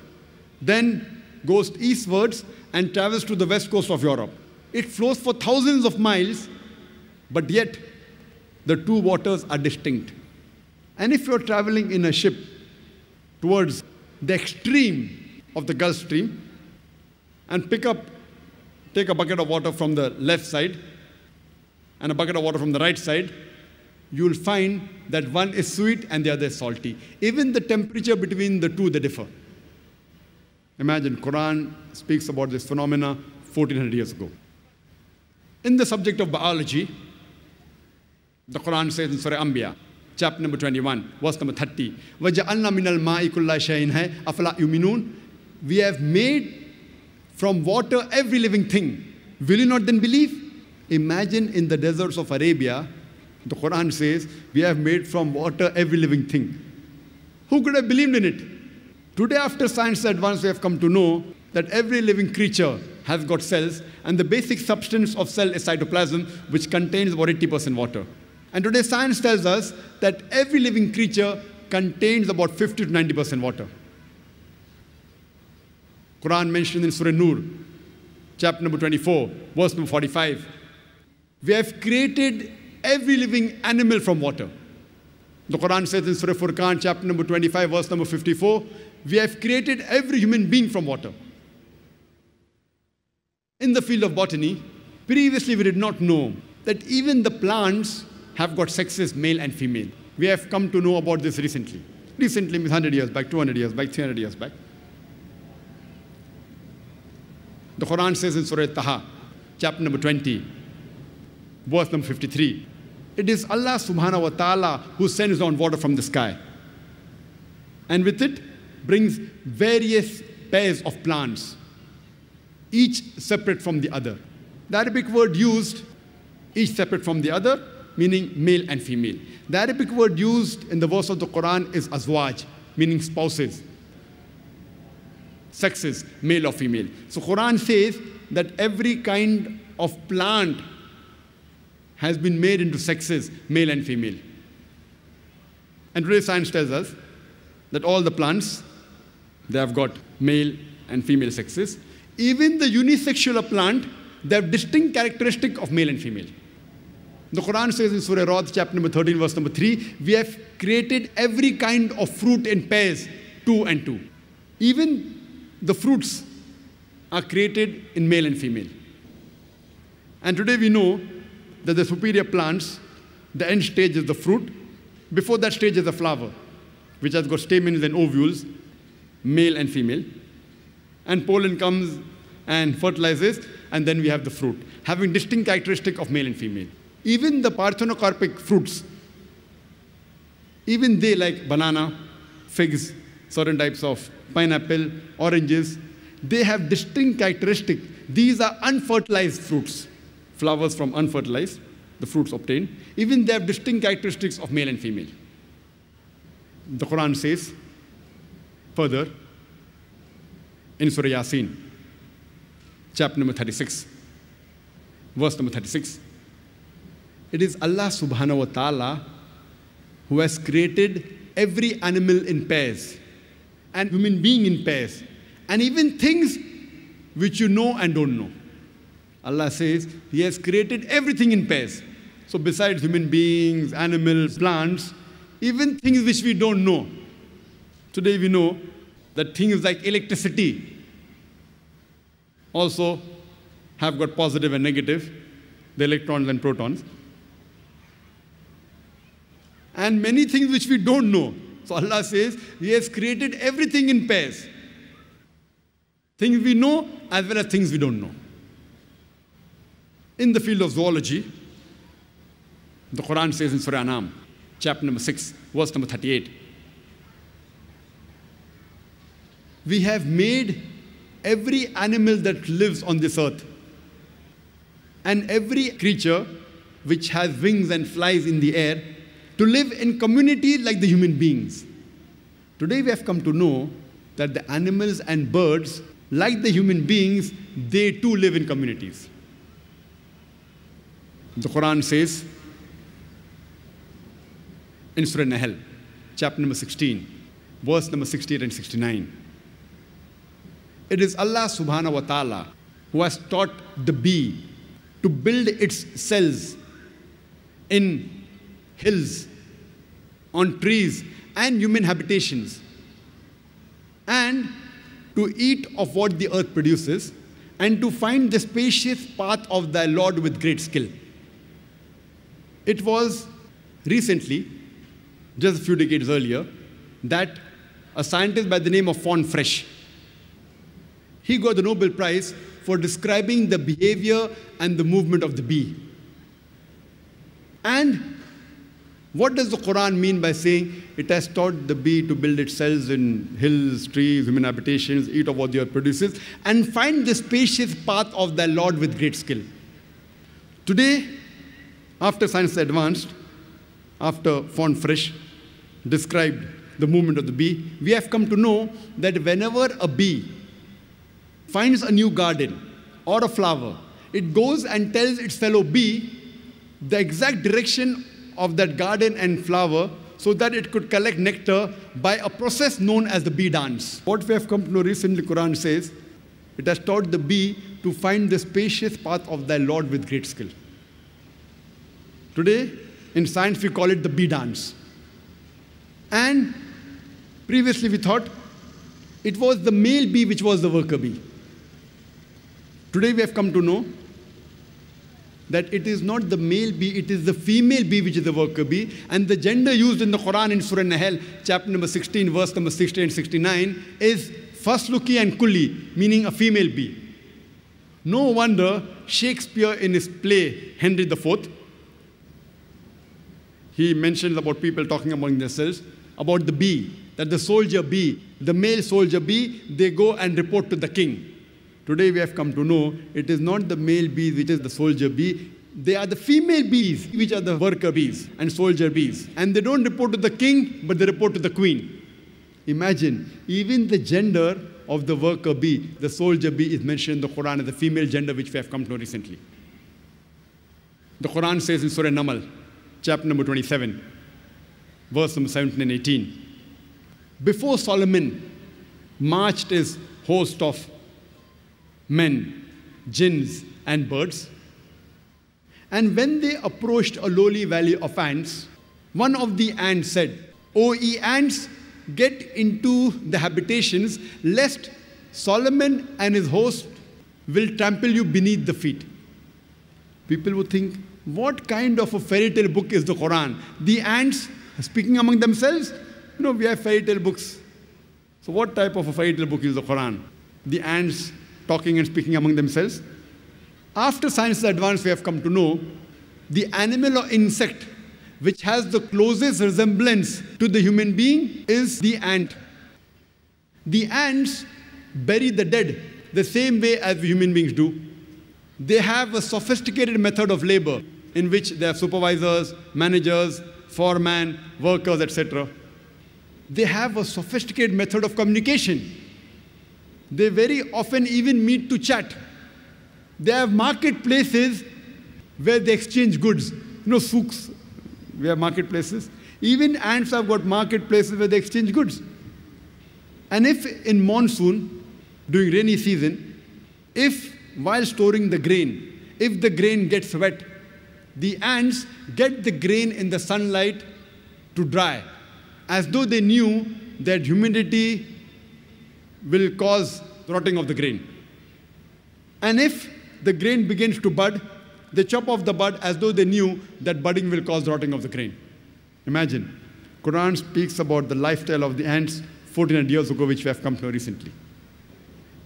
then goes eastwards and travels to the west coast of Europe. It flows for thousands of miles, but yet the two waters are distinct. And if you're traveling in a ship towards the extreme of the Gulf Stream and take a bucket of water from the left side and a bucket of water from the right side, you will find that one is sweet and the other is salty. Even the temperature between the two, they differ. Imagine, Quran speaks about this phenomena 1400 years ago. In the subject of biology, the Quran says in Surah Anbiya, chapter number 21, verse number 30, وَجَعَلْنَا مِنَ الْمَاءِ كُلَّ شَيْءٍ هَيْ أَفَلَا يُؤْمِنُونَ. We have made from water every living thing. Will you not then believe? Imagine in the deserts of Arabia, the Quran says, we have made from water every living thing. Who could have believed in it? Today, after science advance, we have come to know that every living creature has got cells, and the basic substance of cell is cytoplasm, which contains about 80% water. And today, science tells us that every living creature contains about 50 to 90% water. Quran mentioned in Surah Nur, chapter number 24, verse number 45. We have created every living animal from water. The Quran says in Surah Furqan, chapter number 25, verse number 54, we have created every human being from water. In the field of botany, previously we did not know that even the plants have got sexes, male and female. We have come to know about this recently. Recently means 100 years back, 200 years back, 300 years back. The Quran says in Surah Taha, chapter number 20, verse number 53, it is Allah subhanahu wa ta'ala who sends down water from the sky. And with it brings various pairs of plants, each separate from the other. The Arabic word used, each separate from the other, meaning male and female. The Arabic word used in the verse of the Quran is azwaj, meaning spouses, sexes, male or female. So Quran says that every kind of plant has been made into sexes, male and female. And today science tells us that all the plants, they have got male and female sexes. Even the unisexual plant, they have distinct characteristic of male and female. The Quran says in Surah Ra'd, chapter number 13, verse number 3, we have created every kind of fruit in pairs, 2 and 2. Even the fruits are created in male and female. And today we know that the superior plants, the end stage is the fruit. Before that stage is the flower, which has got stamens and ovules, male and female. And pollen comes and fertilizes, and then we have the fruit, having distinct characteristic of male and female. Even the parthenocarpic fruits, even they, like banana, figs, certain types of pineapple, oranges, they have distinct characteristic. These are unfertilized fruits, flowers from unfertilized, the fruits obtained. Even they have distinct characteristics of male and female. The Quran says further in Surah Yasin, chapter number 36, verse number 36. It is Allah subhanahu wa ta'ala who has created every animal in pairs and human being in pairs and even things which you know and don't know. Allah says He has created everything in pairs. So besides human beings, animals, plants, even things which we don't know. Today we know that things like electricity also have got positive and negative, the electrons and protons. And many things which we don't know. So Allah says He has created everything in pairs. Things we know as well as things we don't know. In the field of zoology, the Quran says in Surah Anam, chapter number 6, verse number 38. We have made every animal that lives on this earth and every creature which has wings and flies in the air to live in community like the human beings. Today we have come to know that the animals and birds, like the human beings, they too live in communities. The Quran says in Surah Nahl, chapter number 16, verse number 68 and 69. It is Allah subhanahu wa ta'ala who has taught the bee to build its cells in hills, on trees and human habitations, and to eat of what the earth produces, and to find the spacious path of thy Lord with great skill. It was recently, just a few decades earlier, that a scientist by the name of von Frisch, he got the Nobel Prize for describing the behavior and the movement of the bee. And what does the Quran mean by saying it has taught the bee to build its cells in hills, trees, human habitations, eat of what the earth produces, and find the spacious path of thy Lord with great skill? Today, after science advanced, after von Frisch described the movement of the bee, we have come to know that whenever a bee finds a new garden or a flower, it goes and tells its fellow bee the exact direction of that garden and flower so that it could collect nectar by a process known as the bee dance. What we have come to know recently, Quran says, it has taught the bee to find the spacious path of thy Lord with great skill. Today, in science, we call it the bee dance. And previously we thought it was the male bee which was the worker bee. Today we have come to know that it is not the male bee, it is the female bee which is the worker bee. And the gender used in the Quran in Surah Nahl, chapter number 16, verse number 60 and 69, is fasluki and kulli, meaning a female bee. No wonder Shakespeare in his play, Henry IV, he mentions about people talking among themselves, about the bee, that the soldier bee, the male soldier bee, they go and report to the king. Today we have come to know it is not the male bee which is the soldier bee, they are the female bees which are the worker bees and soldier bees. And they don't report to the king, but they report to the queen. Imagine, even the gender of the worker bee, the soldier bee, is mentioned in the Quran as the female gender which we have come to know recently. The Quran says in Surah Namal, chapter number 27, verse number 17 and 18. Before Solomon marched his host of men, jinns, and birds. And when they approached a lowly valley of ants, one of the ants said, "O ye ants, get into the habitations, lest Solomon and his host will trample you beneath the feet." People would think, what kind of a fairy tale book is the Quran? The ants speaking among themselves? We have fairy tale books. So what type of a fairy tale book is the Quran? The ants talking and speaking among themselves? After science is advanced, we have come to know the animal or insect which has the closest resemblance to the human being is the ant. The ants bury the dead the same way as human beings do. They have a sophisticated method of labor in which they have supervisors, managers, foremen, workers, etc. They have a sophisticated method of communication. They very often even meet to chat. They have marketplaces where they exchange goods. Souks, we have marketplaces. Even ants have got marketplaces where they exchange goods. And if in monsoon, during rainy season, if while storing the grain, if the grain gets wet, the ants get the grain in the sunlight to dry, as though they knew that humidity will cause rotting of the grain. And if the grain begins to bud, they chop off the bud as though they knew that budding will cause rotting of the grain. Imagine, Quran speaks about the lifestyle of the ants 1400 years ago, which we have come to know recently.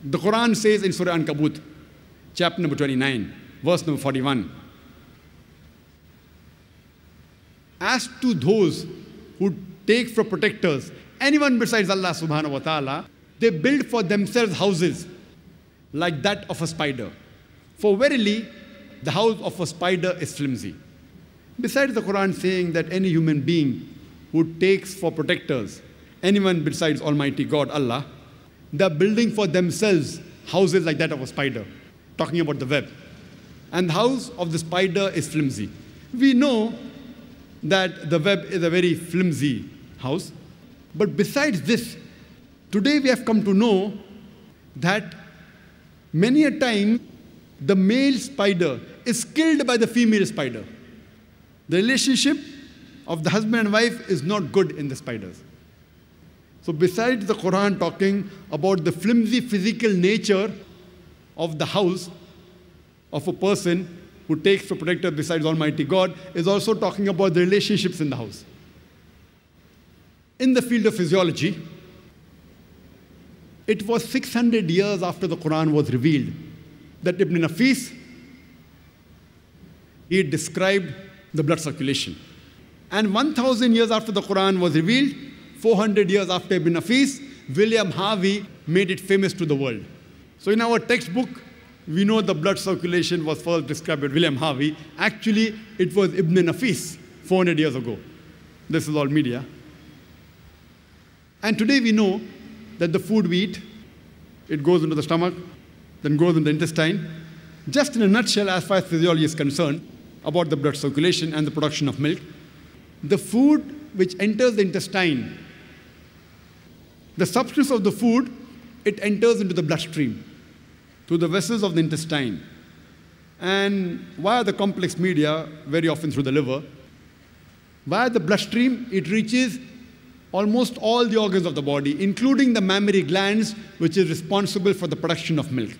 The Quran says in Surah Ankabut, chapter number 29, verse number 41, as to those who take for protectors anyone besides Allah subhanahu wa ta'ala, they build for themselves houses like that of a spider. For verily, the house of a spider is flimsy. Besides the Quran saying that any human being who takes for protectors anyone besides Almighty God, Allah, they are building for themselves houses like that of a spider, talking about the web. And the house of the spider is flimsy. We know that the web is a very flimsy house. But besides this, today we have come to know that many a time the male spider is killed by the female spider. The relationship of the husband and wife is not good in the spiders. So besides the Quran talking about the flimsy physical nature of the house of a person who takes for protector besides Almighty God, is also talking about the relationships in the house. In the field of physiology, it was 600 years after the Quran was revealed that Ibn Nafis, he described the blood circulation. And 1,000 years after the Quran was revealed, 400 years after Ibn Nafis, William Harvey made it famous to the world. So in our textbook, we know the blood circulation was first described by William Harvey. Actually, it was Ibn Nafis 400 years ago. This is all media. And today we know that the food we eat, it goes into the stomach, then goes into the intestine. Just in a nutshell, as far as physiology is concerned, about the blood circulation and the production of milk, the food which enters the intestine, the substance of the food, it enters into the bloodstream, through the vessels of the intestine, and via the complex media, very often through the liver. Via the bloodstream, it reaches almost all the organs of the body, including the mammary glands, which is responsible for the production of milk.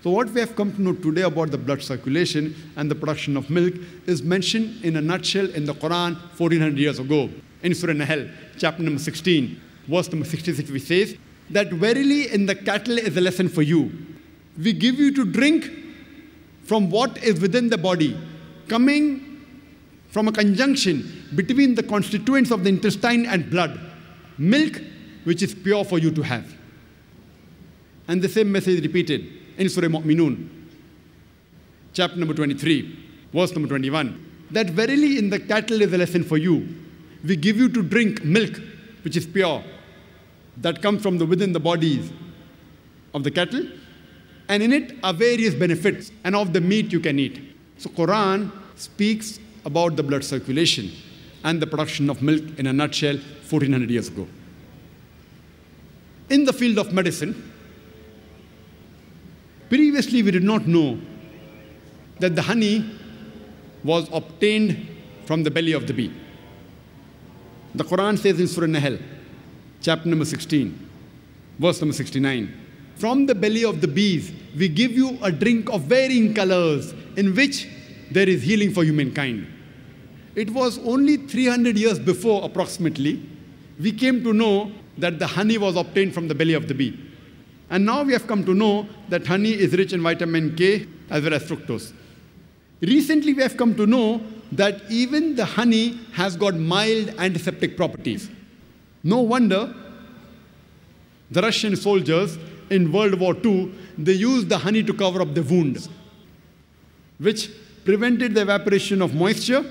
So what we have come to know today about the blood circulation and the production of milk is mentioned in a nutshell in the Quran 1400 years ago. In Surah Nahl, chapter number 16, verse number 66, we says that verily in the cattle is a lesson for you. We give you to drink from what is within the body, coming from a conjunction between the constituents of the intestine and blood, milk which is pure for you to have. And the same message is repeated in Surah Mu'minun, chapter number 23, verse number 21, that verily in the cattle is a lesson for you. We give you to drink milk which is pure, that comes from within the bodies of the cattle, and in it are various benefits, and of the meat you can eat. So Quran speaks about the blood circulation and the production of milk in a nutshell 1400 years ago. In the field of medicine, Previously, we did not know that the honey was obtained from the belly of the bee. The Quran says in Surah Nahl, chapter number 16, verse number 69, from the belly of the bees, we give you a drink of varying colors in which there is healing for humankind. It was only 300 years before, approximately, we came to know that the honey was obtained from the belly of the bee. And now we have come to know that honey is rich in vitamin K as well as fructose. Recently, we have come to know that even the honey has got mild antiseptic properties. No wonder the Russian soldiers in World War II, they used the honey to cover up the wounds, which prevented the evaporation of moisture,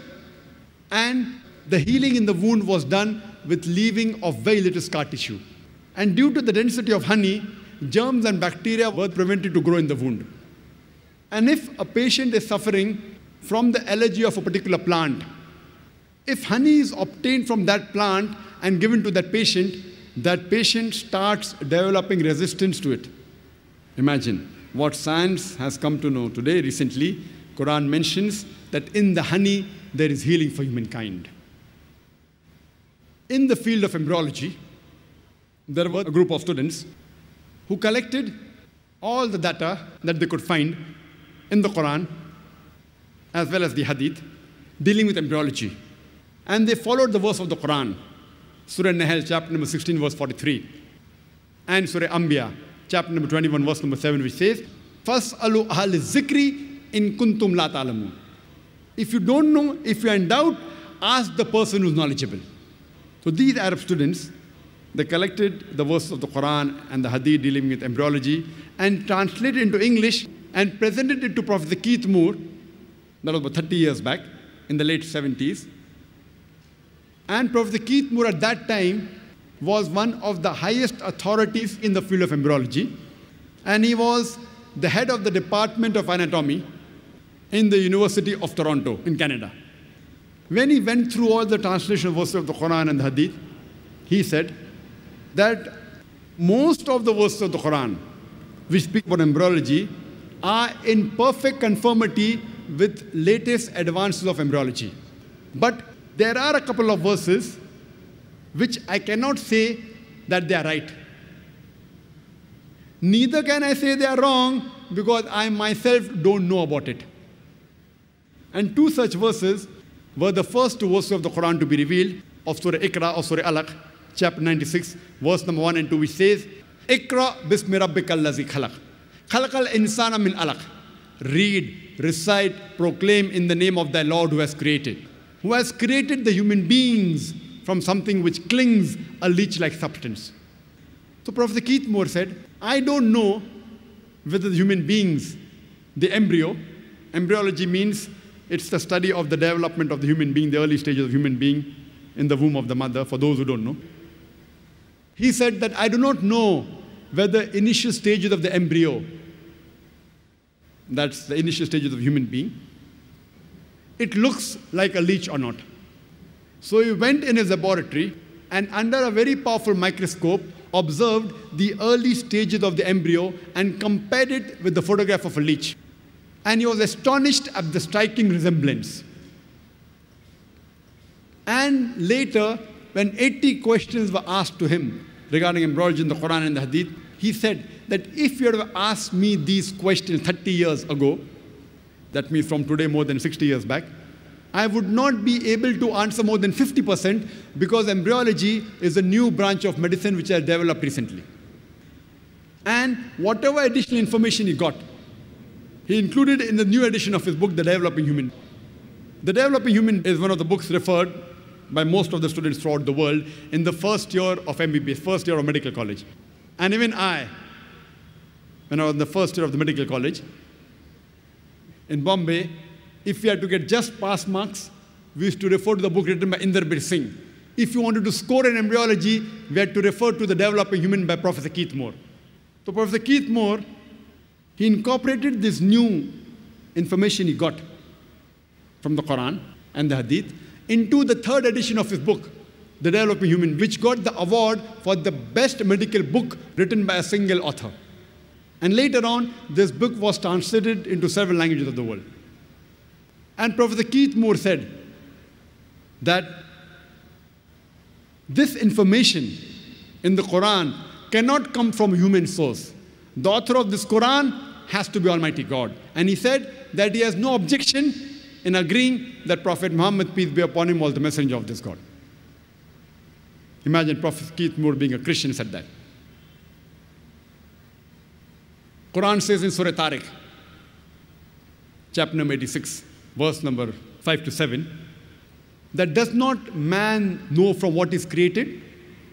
and the healing in the wound was done with leaving of very little scar tissue. And due to the density of honey, germs and bacteria were prevented to grow in the wound. And if a patient is suffering from the allergy of a particular plant, if honey is obtained from that plant and given to that patient starts developing resistance to it. Imagine what science has come to know today. Recently, Quran mentions that in the honey there is healing for humankind. In the field of embryology, there were a group of students who collected all the data that they could find in the Quran as well as the Hadith dealing with embryology. And they followed the verse of the Quran, Surah Nahl, chapter number 16, verse 43, and Surah Anbiya, chapter number 21, verse number 7, which says, فَاسْأَلُوا أَهْلِ الذِّكْرِ إِن كُنْتُمْ لَا تَعْلَمُونَ. If you don't know, if you are in doubt, ask the person who's knowledgeable. So these Arab students, they collected the verses of the Quran and the Hadith dealing with embryology and translated it into English and presented it to Professor Keith Moore. That was about 30 years back, in the late 70s. And Professor Keith Moore at that time was one of the highest authorities in the field of embryology. And he was the head of the Department of Anatomy in the University of Toronto in Canada. When he went through all the translation of verses of the Quran and the Hadith, he said that most of the verses of the Quran which speak about embryology are in perfect conformity with latest advances of embryology. But there are a couple of verses which I cannot say that they are right. Neither can I say they are wrong because I myself don't know about it. And two such verses were the first two verses of the Quran to be revealed, of Surah Iqra, of Surah Alaq, chapter 96, verse number 1 and 2, which says, Iqra bismi rabbika allazi khalaq. Khalaqal insana min alaq. Read, recite, proclaim in the name of thy Lord who has created the human beings from something which clings a leech-like substance. So Professor Keith Moore said, I don't know whether the human beings, the embryo, embryology means it's the study of the development of the human being, the early stages of human being in the womb of the mother, for those who don't know. He said that I do not know whether initial stages of the embryo, that's the initial stages of human being, it looks like a leech or not. So he went in his laboratory and under a very powerful microscope observed the early stages of the embryo and compared it with the photograph of a leech. And he was astonished at the striking resemblance. And later, when 80 questions were asked to him regarding embryology in the Quran and the Hadith, he said that if you had asked me these questions 30 years ago, that means from today more than 60 years back, I would not be able to answer more than 50% because embryology is a new branch of medicine which has developed recently. And whatever additional information he got, he included in the new edition of his book, The Developing Human. The Developing Human is one of the books referred by most of the students throughout the world in the first year of MBBS, first year of medical college. And even I, when I was in the first year of the medical college, in Bombay, if we had to get just pass marks, we used to refer to the book written by Inderbir Singh. If you wanted to score in embryology, we had to refer to The Developing Human by Professor Keith Moore. So Professor Keith Moore, he incorporated this new information he got from the Quran and the Hadith into the third edition of his book, The Developing Human, which got the award for the best medical book written by a single author. And later on, this book was translated into several languages of the world. And Professor Keith Moore said that this information in the Quran cannot come from a human source. The author of this Quran has to be Almighty God. And he said that he has no objection in agreeing that Prophet Muhammad, peace be upon him, was the messenger of this God. Imagine Prophet Keith Moore being a Christian said that. Quran says in Surah Tariq, chapter number 86, verse number 5 to 7, that does not man know from what is created?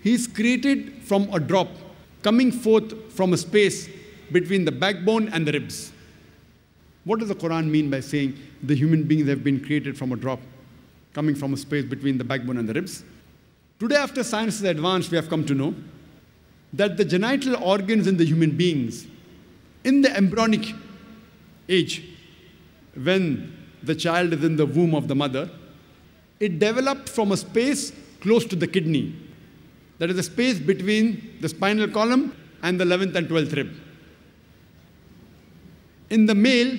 He is created from a drop coming forth from a space between the backbone and the ribs. What does the Quran mean by saying the human beings have been created from a drop coming from a space between the backbone and the ribs? Today, after science is advanced, we have come to know that the genital organs in the human beings in the embryonic age, when the child is in the womb of the mother, it developed from a space close to the kidney. That is the space between the spinal column and the 11th and 12th rib. In the male,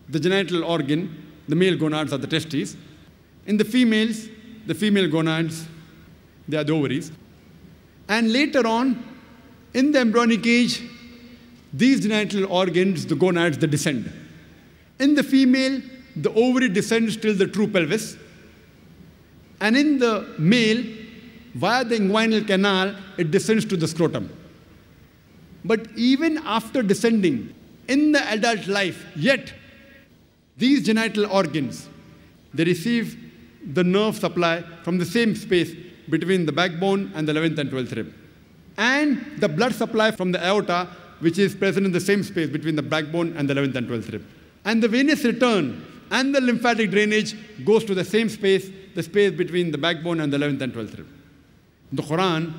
the genital organ, the male gonads are the testes. In the females, the female gonads, they are the ovaries. And later on, in the embryonic age, these genital organs, the gonads, they descend. In the female, the ovary descends till the true pelvis. And in the male, via the inguinal canal, it descends to the scrotum. But even after descending in the adult life, yet these genital organs, they receive the nerve supply from the same space between the backbone and the 11th and 12th rib. And the blood supply from the aorta, which is present in the same space between the backbone and the 11th and 12th rib. And the venous return and the lymphatic drainage goes to the same space, the space between the backbone and the 11th and 12th rib. The Quran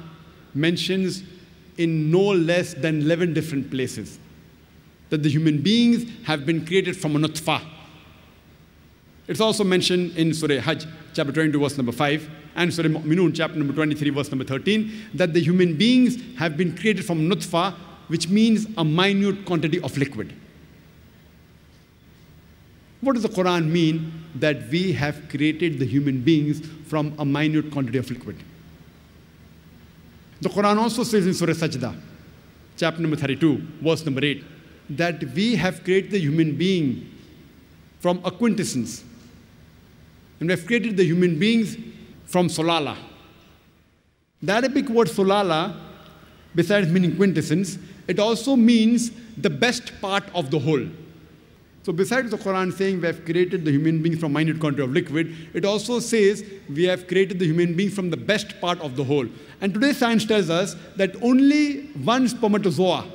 mentions in no less than 11 different places that the human beings have been created from a nutfah. It's also mentioned in Surah Hajj, chapter 22, verse number 5, and Surah Mu'minun, chapter number 23, verse number 13, that the human beings have been created from nutfah, which means a minute quantity of liquid. What does the Quran mean that we have created the human beings from a minute quantity of liquid? The Quran also says in Surah Sajda, chapter number 32, verse number 8, that we have created the human being from a quintessence. And we have created the human beings from solala. The Arabic word solala, besides meaning quintessence, it also means the best part of the whole. So besides the Quran saying we have created the human beings from minute quantity of liquid, it also says we have created the human being from the best part of the whole. And today science tells us that only one spermatozoa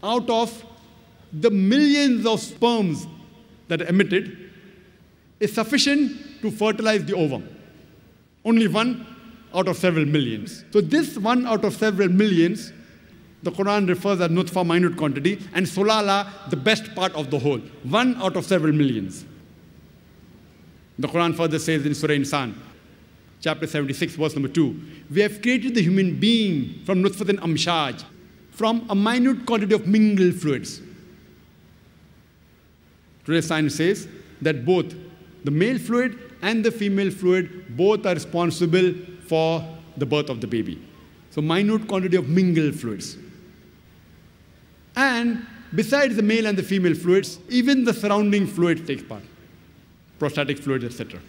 out of the millions of sperms that are emitted is sufficient to fertilize the ovum. Only one out of several millions. So this one out of several millions, the Quran refers as nutfa, minute quantity, and solala, the best part of the whole. One out of several millions. The Quran further says in Surah Insan, chapter 76, verse number 2, we have created the human being from nutfat and amshaj, from a minute quantity of mingled fluids. Today's science says that both the male fluid and the female fluid, both are responsible for the birth of the baby. So minute quantity of mingled fluids. And besides the male and the female fluids, even the surrounding fluid takes part. Prostatic fluids, etc.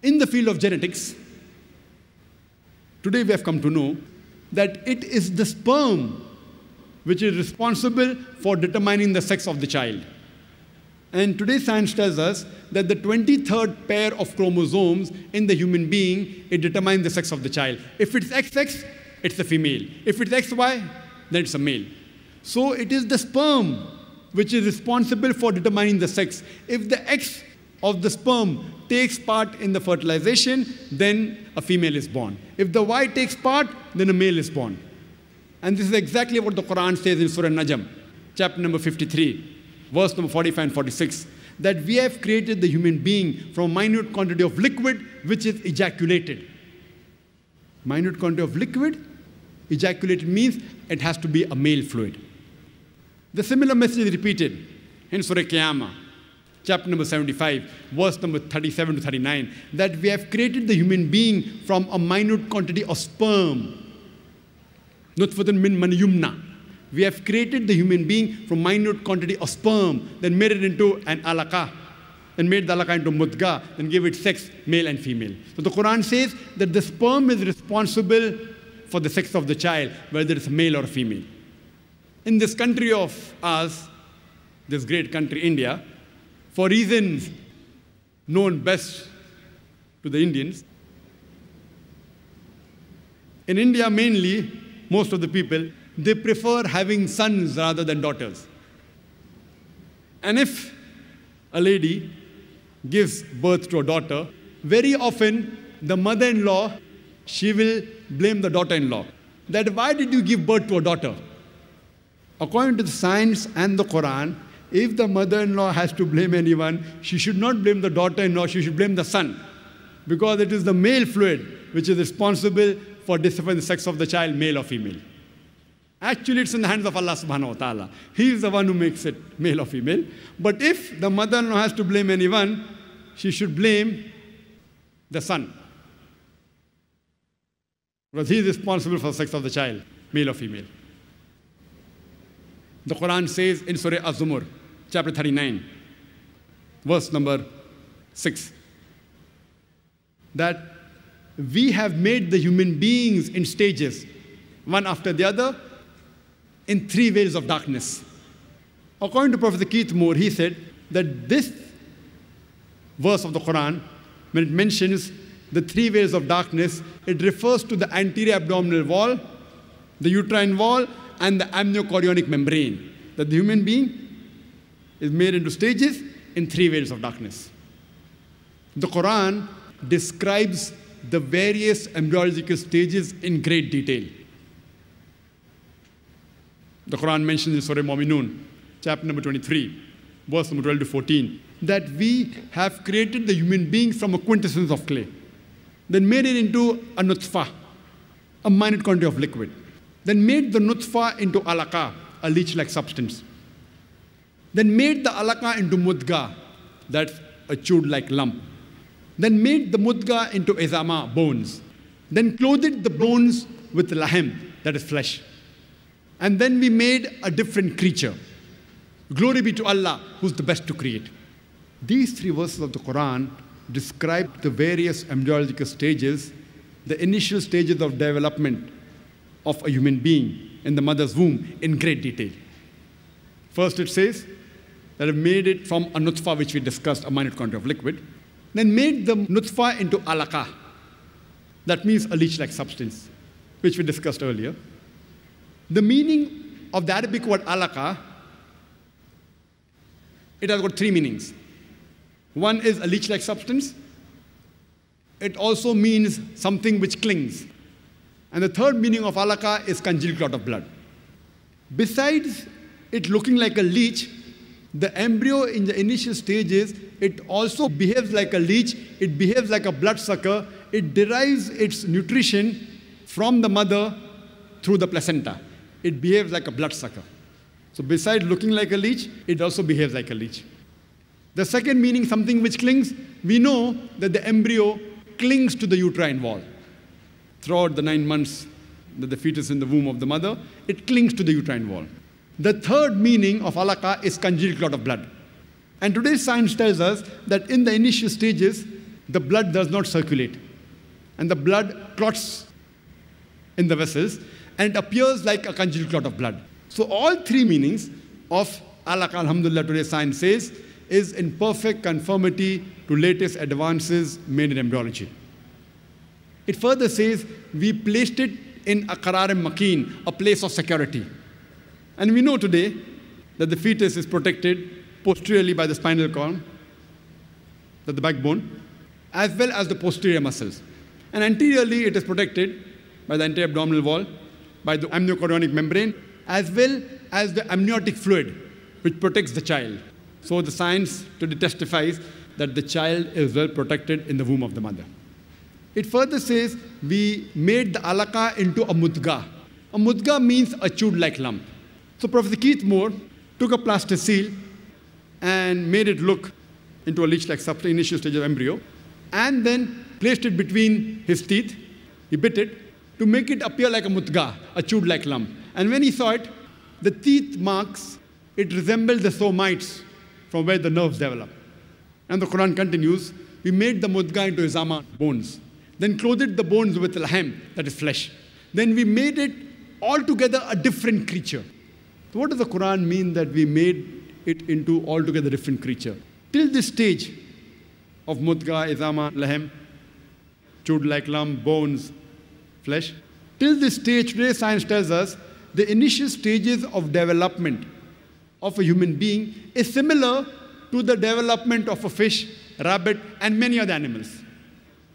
In the field of genetics, today we have come to know that it is the sperm which is responsible for determining the sex of the child. And today science tells us that the 23rd pair of chromosomes in the human being, it determines the sex of the child. If it's XX, it's a female. If it's XY, then it's a male. So it is the sperm which is responsible for determining the sex. If the X of the sperm takes part in the fertilization, then a female is born. If the Y takes part, then a male is born. And this is exactly what the Quran says in Surah Najm, chapter number 53, verse number 45 and 46, that we have created the human being from a minute quantity of liquid which is ejaculated. Minute quantity of liquid ejaculated means it has to be a male fluid. The similar message is repeated in Surah Qiyamah, chapter number 75, verse number 37 to 39, that we have created the human being from a minute quantity of sperm. Nutfatun min man yumna. We have created the human being from minute quantity of sperm, then made it into an alaqa, then made the alaqa into mudga, then gave it sex, male and female. So the Quran says that the sperm is responsible for the sex of the child, whether it's male or female. In this country of ours, this great country, India, for reasons known best to the Indians, in India mainly, most of the people, they prefer having sons rather than daughters. And if a lady gives birth to a daughter, very often the mother-in-law, she will blame the daughter-in-law. That why did you give birth to a daughter? According to the science and the Quran, if the mother-in-law has to blame anyone, she should not blame the daughter-in-law, she should blame the son. Because it is the male fluid which is responsible for deciphering the sex of the child, male or female. Actually, it's in the hands of Allah subhanahu wa ta'ala. He is the one who makes it male or female. But if the mother-in-law has to blame anyone, she should blame the son. Because he is responsible for the sex of the child, male or female. The Quran says in Surah Az-Zumur, chapter 39, verse number 6, that we have made the human beings in stages, one after the other, in 3 veils of darkness. According to Prophet Keith Moore, he said that this verse of the Quran, when it mentions the 3 veils of darkness, it refers to the anterior abdominal wall, the uterine wall, and the amniochorionic membrane. That the human being is made into stages in 3 veils of darkness. The Quran describes the various embryological stages in great detail. The Quran mentions in Surah Mu'minun, chapter number 23, verse number 12 to 14, that we have created the human being from a quintessence of clay, then made it into a nutfa, a minute quantity of liquid, then made the nutfa into alaqa, a leech-like substance, then made the alaqa into mudga, that's a chewed-like lump, then made the mudga into izama, bones, then clothed the bones with lahm, that is flesh. And then we made a different creature. Glory be to Allah, who's the best to create. These 3 verses of the Quran describe the various embryological stages, the initial stages of development of a human being in the mother's womb in great detail. First it says that it made it from a nutfa, which we discussed, a minute quantity of liquid, then made the nutfa into alaqa. That means a leech-like substance, which we discussed earlier. The meaning of the Arabic word alaqa, it has got 3 meanings. One is a leech-like substance. It also means something which clings. And the third meaning of alaqa is congealed clot of blood. Besides it looking like a leech, the embryo in the initial stages, it also behaves like a leech, it behaves like a bloodsucker, it derives its nutrition from the mother through the placenta. It behaves like a bloodsucker. So besides looking like a leech, it also behaves like a leech. The second meaning, something which clings, we know that the embryo clings to the uterine wall. Throughout the 9 months that the fetus is in the womb of the mother, it clings to the uterine wall. The third meaning of alaqa is congealed clot of blood. And today's science tells us that in the initial stages, the blood does not circulate. And the blood clots in the vessels, and it appears like a congealed clot of blood. So all 3 meanings of alaqa, alhamdulillah, today's science says, is in perfect conformity to latest advances made in embryology. It further says, we placed it in a qarar makin, a place of security. And we know today that the fetus is protected posteriorly by the spinal column, the backbone, as well as the posterior muscles. And anteriorly, it is protected by the anterior abdominal wall, by the amniochorionic membrane, as well as the amniotic fluid, which protects the child. So the science today testifies that the child is well protected in the womb of the mother. It further says, we made the alaqa into a mudga. A mudga means a chewed-like lump. So Professor Keith Moore took a plasticine and made it look into a leech-like substance, initial stage of embryo, and then placed it between his teeth. He bit it to make it appear like a mudga, a chewed-like lump. And when he saw it, the teeth marks, it resembled the somites from where the nerves develop. And the Quran continues, we made the mudga into izama, bones, then clothed the bones with lahm, that is flesh. Then we made it altogether a different creature. So what does the Quran mean that we made it into altogether different creature? Till this stage of mudga, izama, lahm, chewed-like lump, bones, flesh, till this stage, today science tells us the initial stages of development of a human being is similar to the development of a fish, rabbit, and many other animals.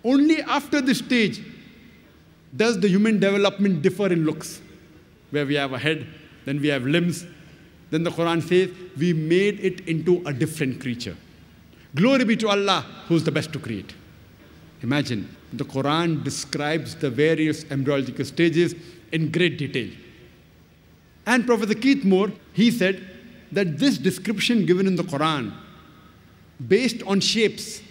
Only after this stage does the human development differ in looks, where we have a head, then we have limbs. Then the Quran says, we made it into a different creature. Glory be to Allah, who's the best to create. Imagine, the Quran describes the various embryological stages in great detail. And Professor Keith Moore, he said that this description given in the Quran, based on shapes,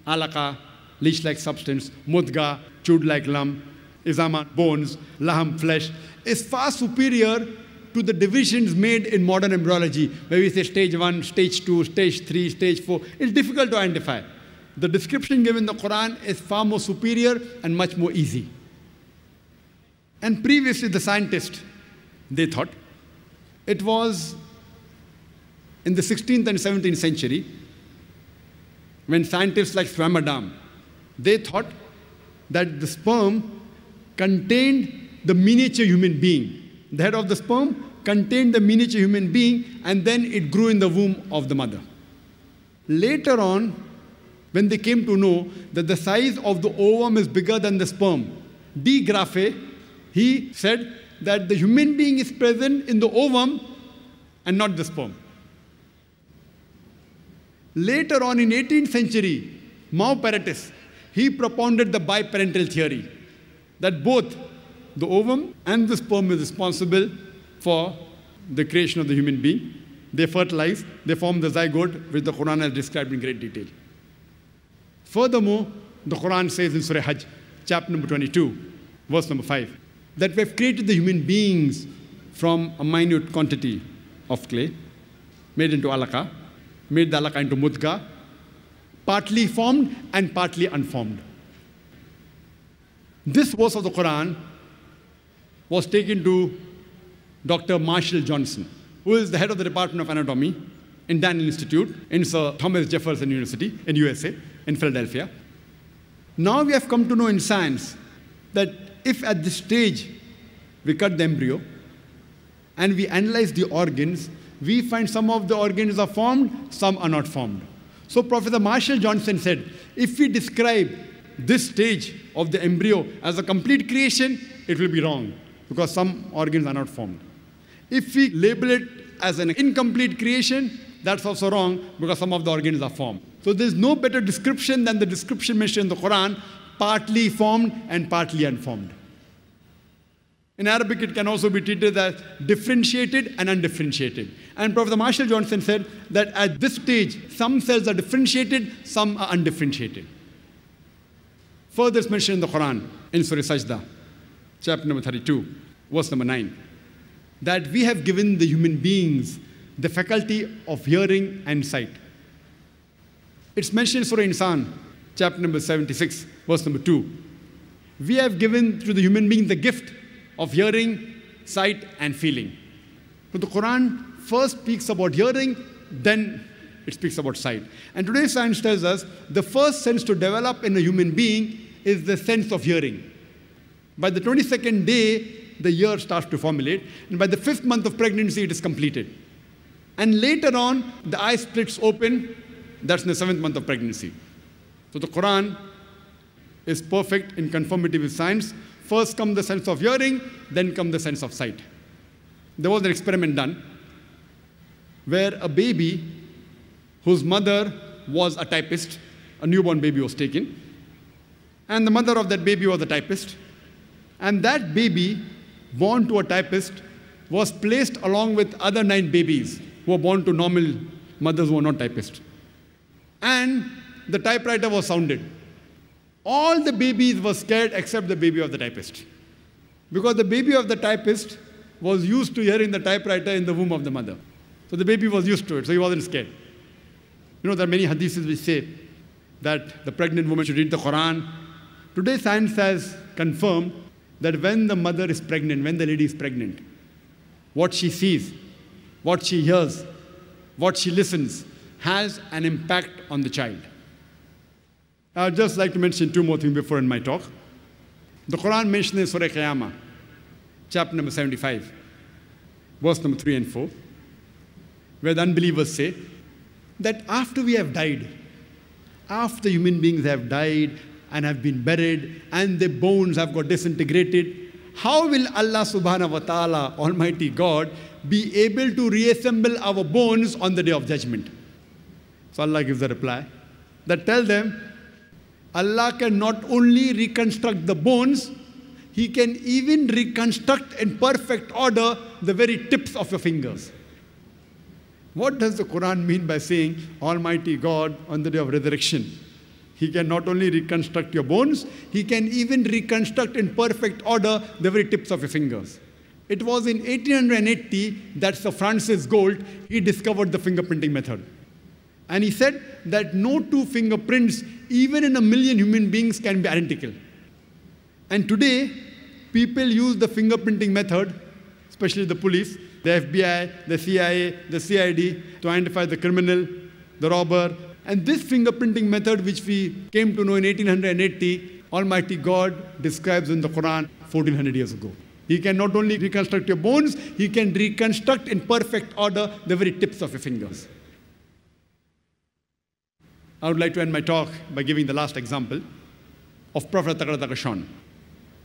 alaka, leech-like substance, mudga, chewed-like lump, izama, bones, laham, flesh, is far superior to the divisions made in modern embryology, where we say stage 1, stage 2, stage 3, stage 4. It's difficult to identify. The description given in the Quran is far more superior and much more easy. And previously, the scientists, they thought it was in the 16th and 17th century when scientists like Swammerdam, they thought that the sperm contained the miniature human being. The head of the sperm contained the miniature human being, and then it grew in the womb of the mother. Later on, when they came to know that the size of the ovum is bigger than the sperm, de Grasse, he said that the human being is present in the ovum and not the sperm. Later on in 18th century, Maupertus, he propounded the biparental theory that both the ovum and the sperm is responsible for the creation of the human being. They fertilize, they form the zygote, which the Quran has described in great detail. Furthermore, the Quran says in Surah Hajj, chapter number 22, verse number 5, that we have created the human beings from a minute quantity of clay, made into alaka, made the alaka into mudga, partly formed and partly unformed. This verse of the Quran was taken to Dr. Marshall Johnson, who is the head of the Department of Anatomy in Daniel Institute in Sir Thomas Jefferson University in USA, in Philadelphia. Now we have come to know in science that if at this stage we cut the embryo and we analyze the organs, we find some of the organs are formed, some are not formed. So Professor Marshall Johnson said, if we describe this stage of the embryo as a complete creation, it will be wrong, because some organs are not formed. If we label it as an incomplete creation, that's also wrong, because some of the organs are formed. So there's no better description than the description mentioned in the Quran, partly formed and partly unformed. In Arabic, it can also be treated as differentiated and undifferentiated. And Professor Marshall Johnson said that at this stage, some cells are differentiated, some are undifferentiated. Further, it's mentioned in the Quran, in Surah Sajda, chapter number 32, verse number 9, that we have given the human beings the faculty of hearing and sight. It's mentioned in Surah Insan, chapter number 76, verse number 2. We have given to the human being the gift of hearing, sight, and feeling. So the Quran first speaks about hearing, then it speaks about sight. And today's science tells us the first sense to develop in a human being is the sense of hearing. By the 22nd day, the ear starts to formulate, and by the 5th month of pregnancy, it is completed. And later on, the eye splits open, that's in the 7th month of pregnancy. So the Quran is perfect in conformity with science. First comes the sense of hearing, then comes the sense of sight. There was an experiment done where a baby whose mother was a typist, a newborn baby was taken, and the mother of that baby was a typist, and that baby born to a typist was placed along with other 9 babies who were born to normal mothers who were not typists. And the typewriter was sounded. All the babies were scared except the baby of the typist. Because the baby of the typist was used to hearing the typewriter in the womb of the mother. So the baby was used to it, so he wasn't scared. You know, there are many hadiths which say that the pregnant woman should read the Qur'an. Today science has confirmed that when the mother is pregnant, when the lady is pregnant, what she sees, what she hears, what she listens has an impact on the child. I'd just like to mention 2 more things before in my talk. The Qur'an mentions in Surah Qiyamah, chapter number 75, verse number 3 and 4, where the unbelievers say that after we have died, after human beings have died and have been buried and their bones have got disintegrated, how will Allah subhanahu wa ta'ala, Almighty God, be able to reassemble our bones on the day of judgment? So Allah gives a reply that tell them, Allah can not only reconstruct the bones, He can even reconstruct in perfect order the very tips of your fingers. What does the Quran mean by saying Almighty God on the day of resurrection? He can not only reconstruct your bones, He can even reconstruct in perfect order the very tips of your fingers. It was in 1880 that Sir Francis Gould, he discovered the fingerprinting method. And he said that no 2 fingerprints, even in 1,000,000 human beings, can be identical. And today, people use the fingerprinting method, especially the police, the FBI, the CIA, the CID, to identify the criminal, the robber. And this fingerprinting method, which we came to know in 1880, Almighty God describes in the Quran 1400 years ago. He can not only reconstruct your bones, He can reconstruct in perfect order the very tips of your fingers. I would like to end my talk by giving the last example of Professor Zakir.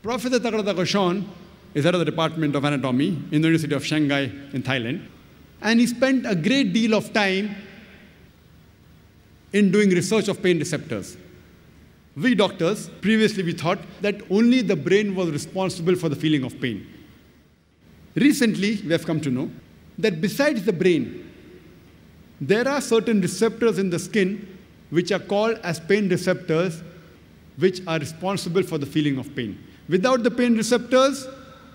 Professor Zakir is head of the Department of Anatomy in the University of Shanghai in Thailand. And he spent a great deal of time in doing research of pain receptors. We doctors, previously we thought that only the brain was responsible for the feeling of pain. Recently, we have come to know that besides the brain, there are certain receptors in the skin which are called as pain receptors, which are responsible for the feeling of pain. Without the pain receptors,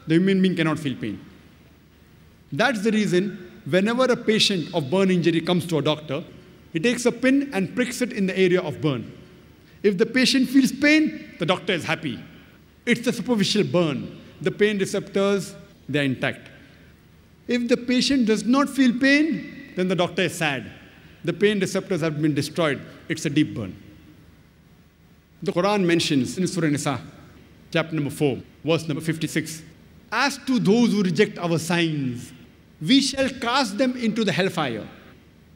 the human being cannot feel pain. That's the reason whenever a patient of burn injury comes to a doctor, he takes a pin and pricks it in the area of burn. If the patient feels pain, the doctor is happy. It's a superficial burn. The pain receptors, they're intact. If the patient does not feel pain, then the doctor is sad. The pain receptors have been destroyed. It's a deep burn. The Quran mentions in Surah Nisa, chapter number 4, verse number 56, as to those who reject our signs, we shall cast them into the hellfire.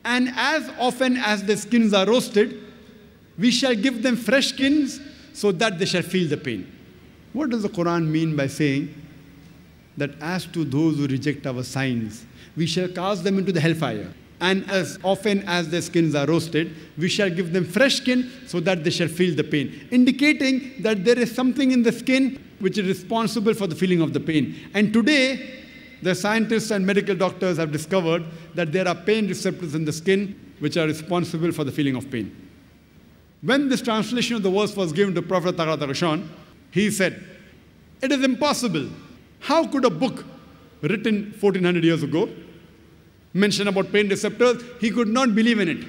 And as often as their skins are roasted, we shall give them fresh skins so that they shall feel the pain. What does the Quran mean by saying that as to those who reject our signs, we shall cast them into the hellfire? And as often as their skins are roasted, we shall give them fresh skin so that they shall feel the pain. Indicating that there is something in the skin which is responsible for the feeling of the pain. And today, the scientists and medical doctors have discovered that there are pain receptors in the skin which are responsible for the feeling of pain. When this translation of the verse was given to Prophet Zakir, he said, "It is impossible. How could a book written 1400 years ago mention about pain receptors?" He could not believe in it.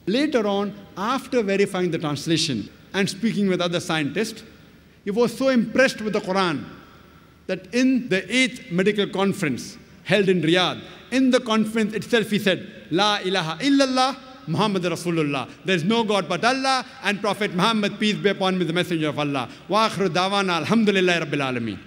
Later on, after verifying the translation and speaking with other scientists, he was so impressed with the Quran that in the 8th medical conference held in Riyadh, in the conference itself he said, "La ilaha illallah, Muhammad Rasulullah." There is no God but Allah, and Prophet Muhammad, peace be upon him, is the messenger of Allah. Wa akhiru dawana alhamdulillahi rabbil alameen.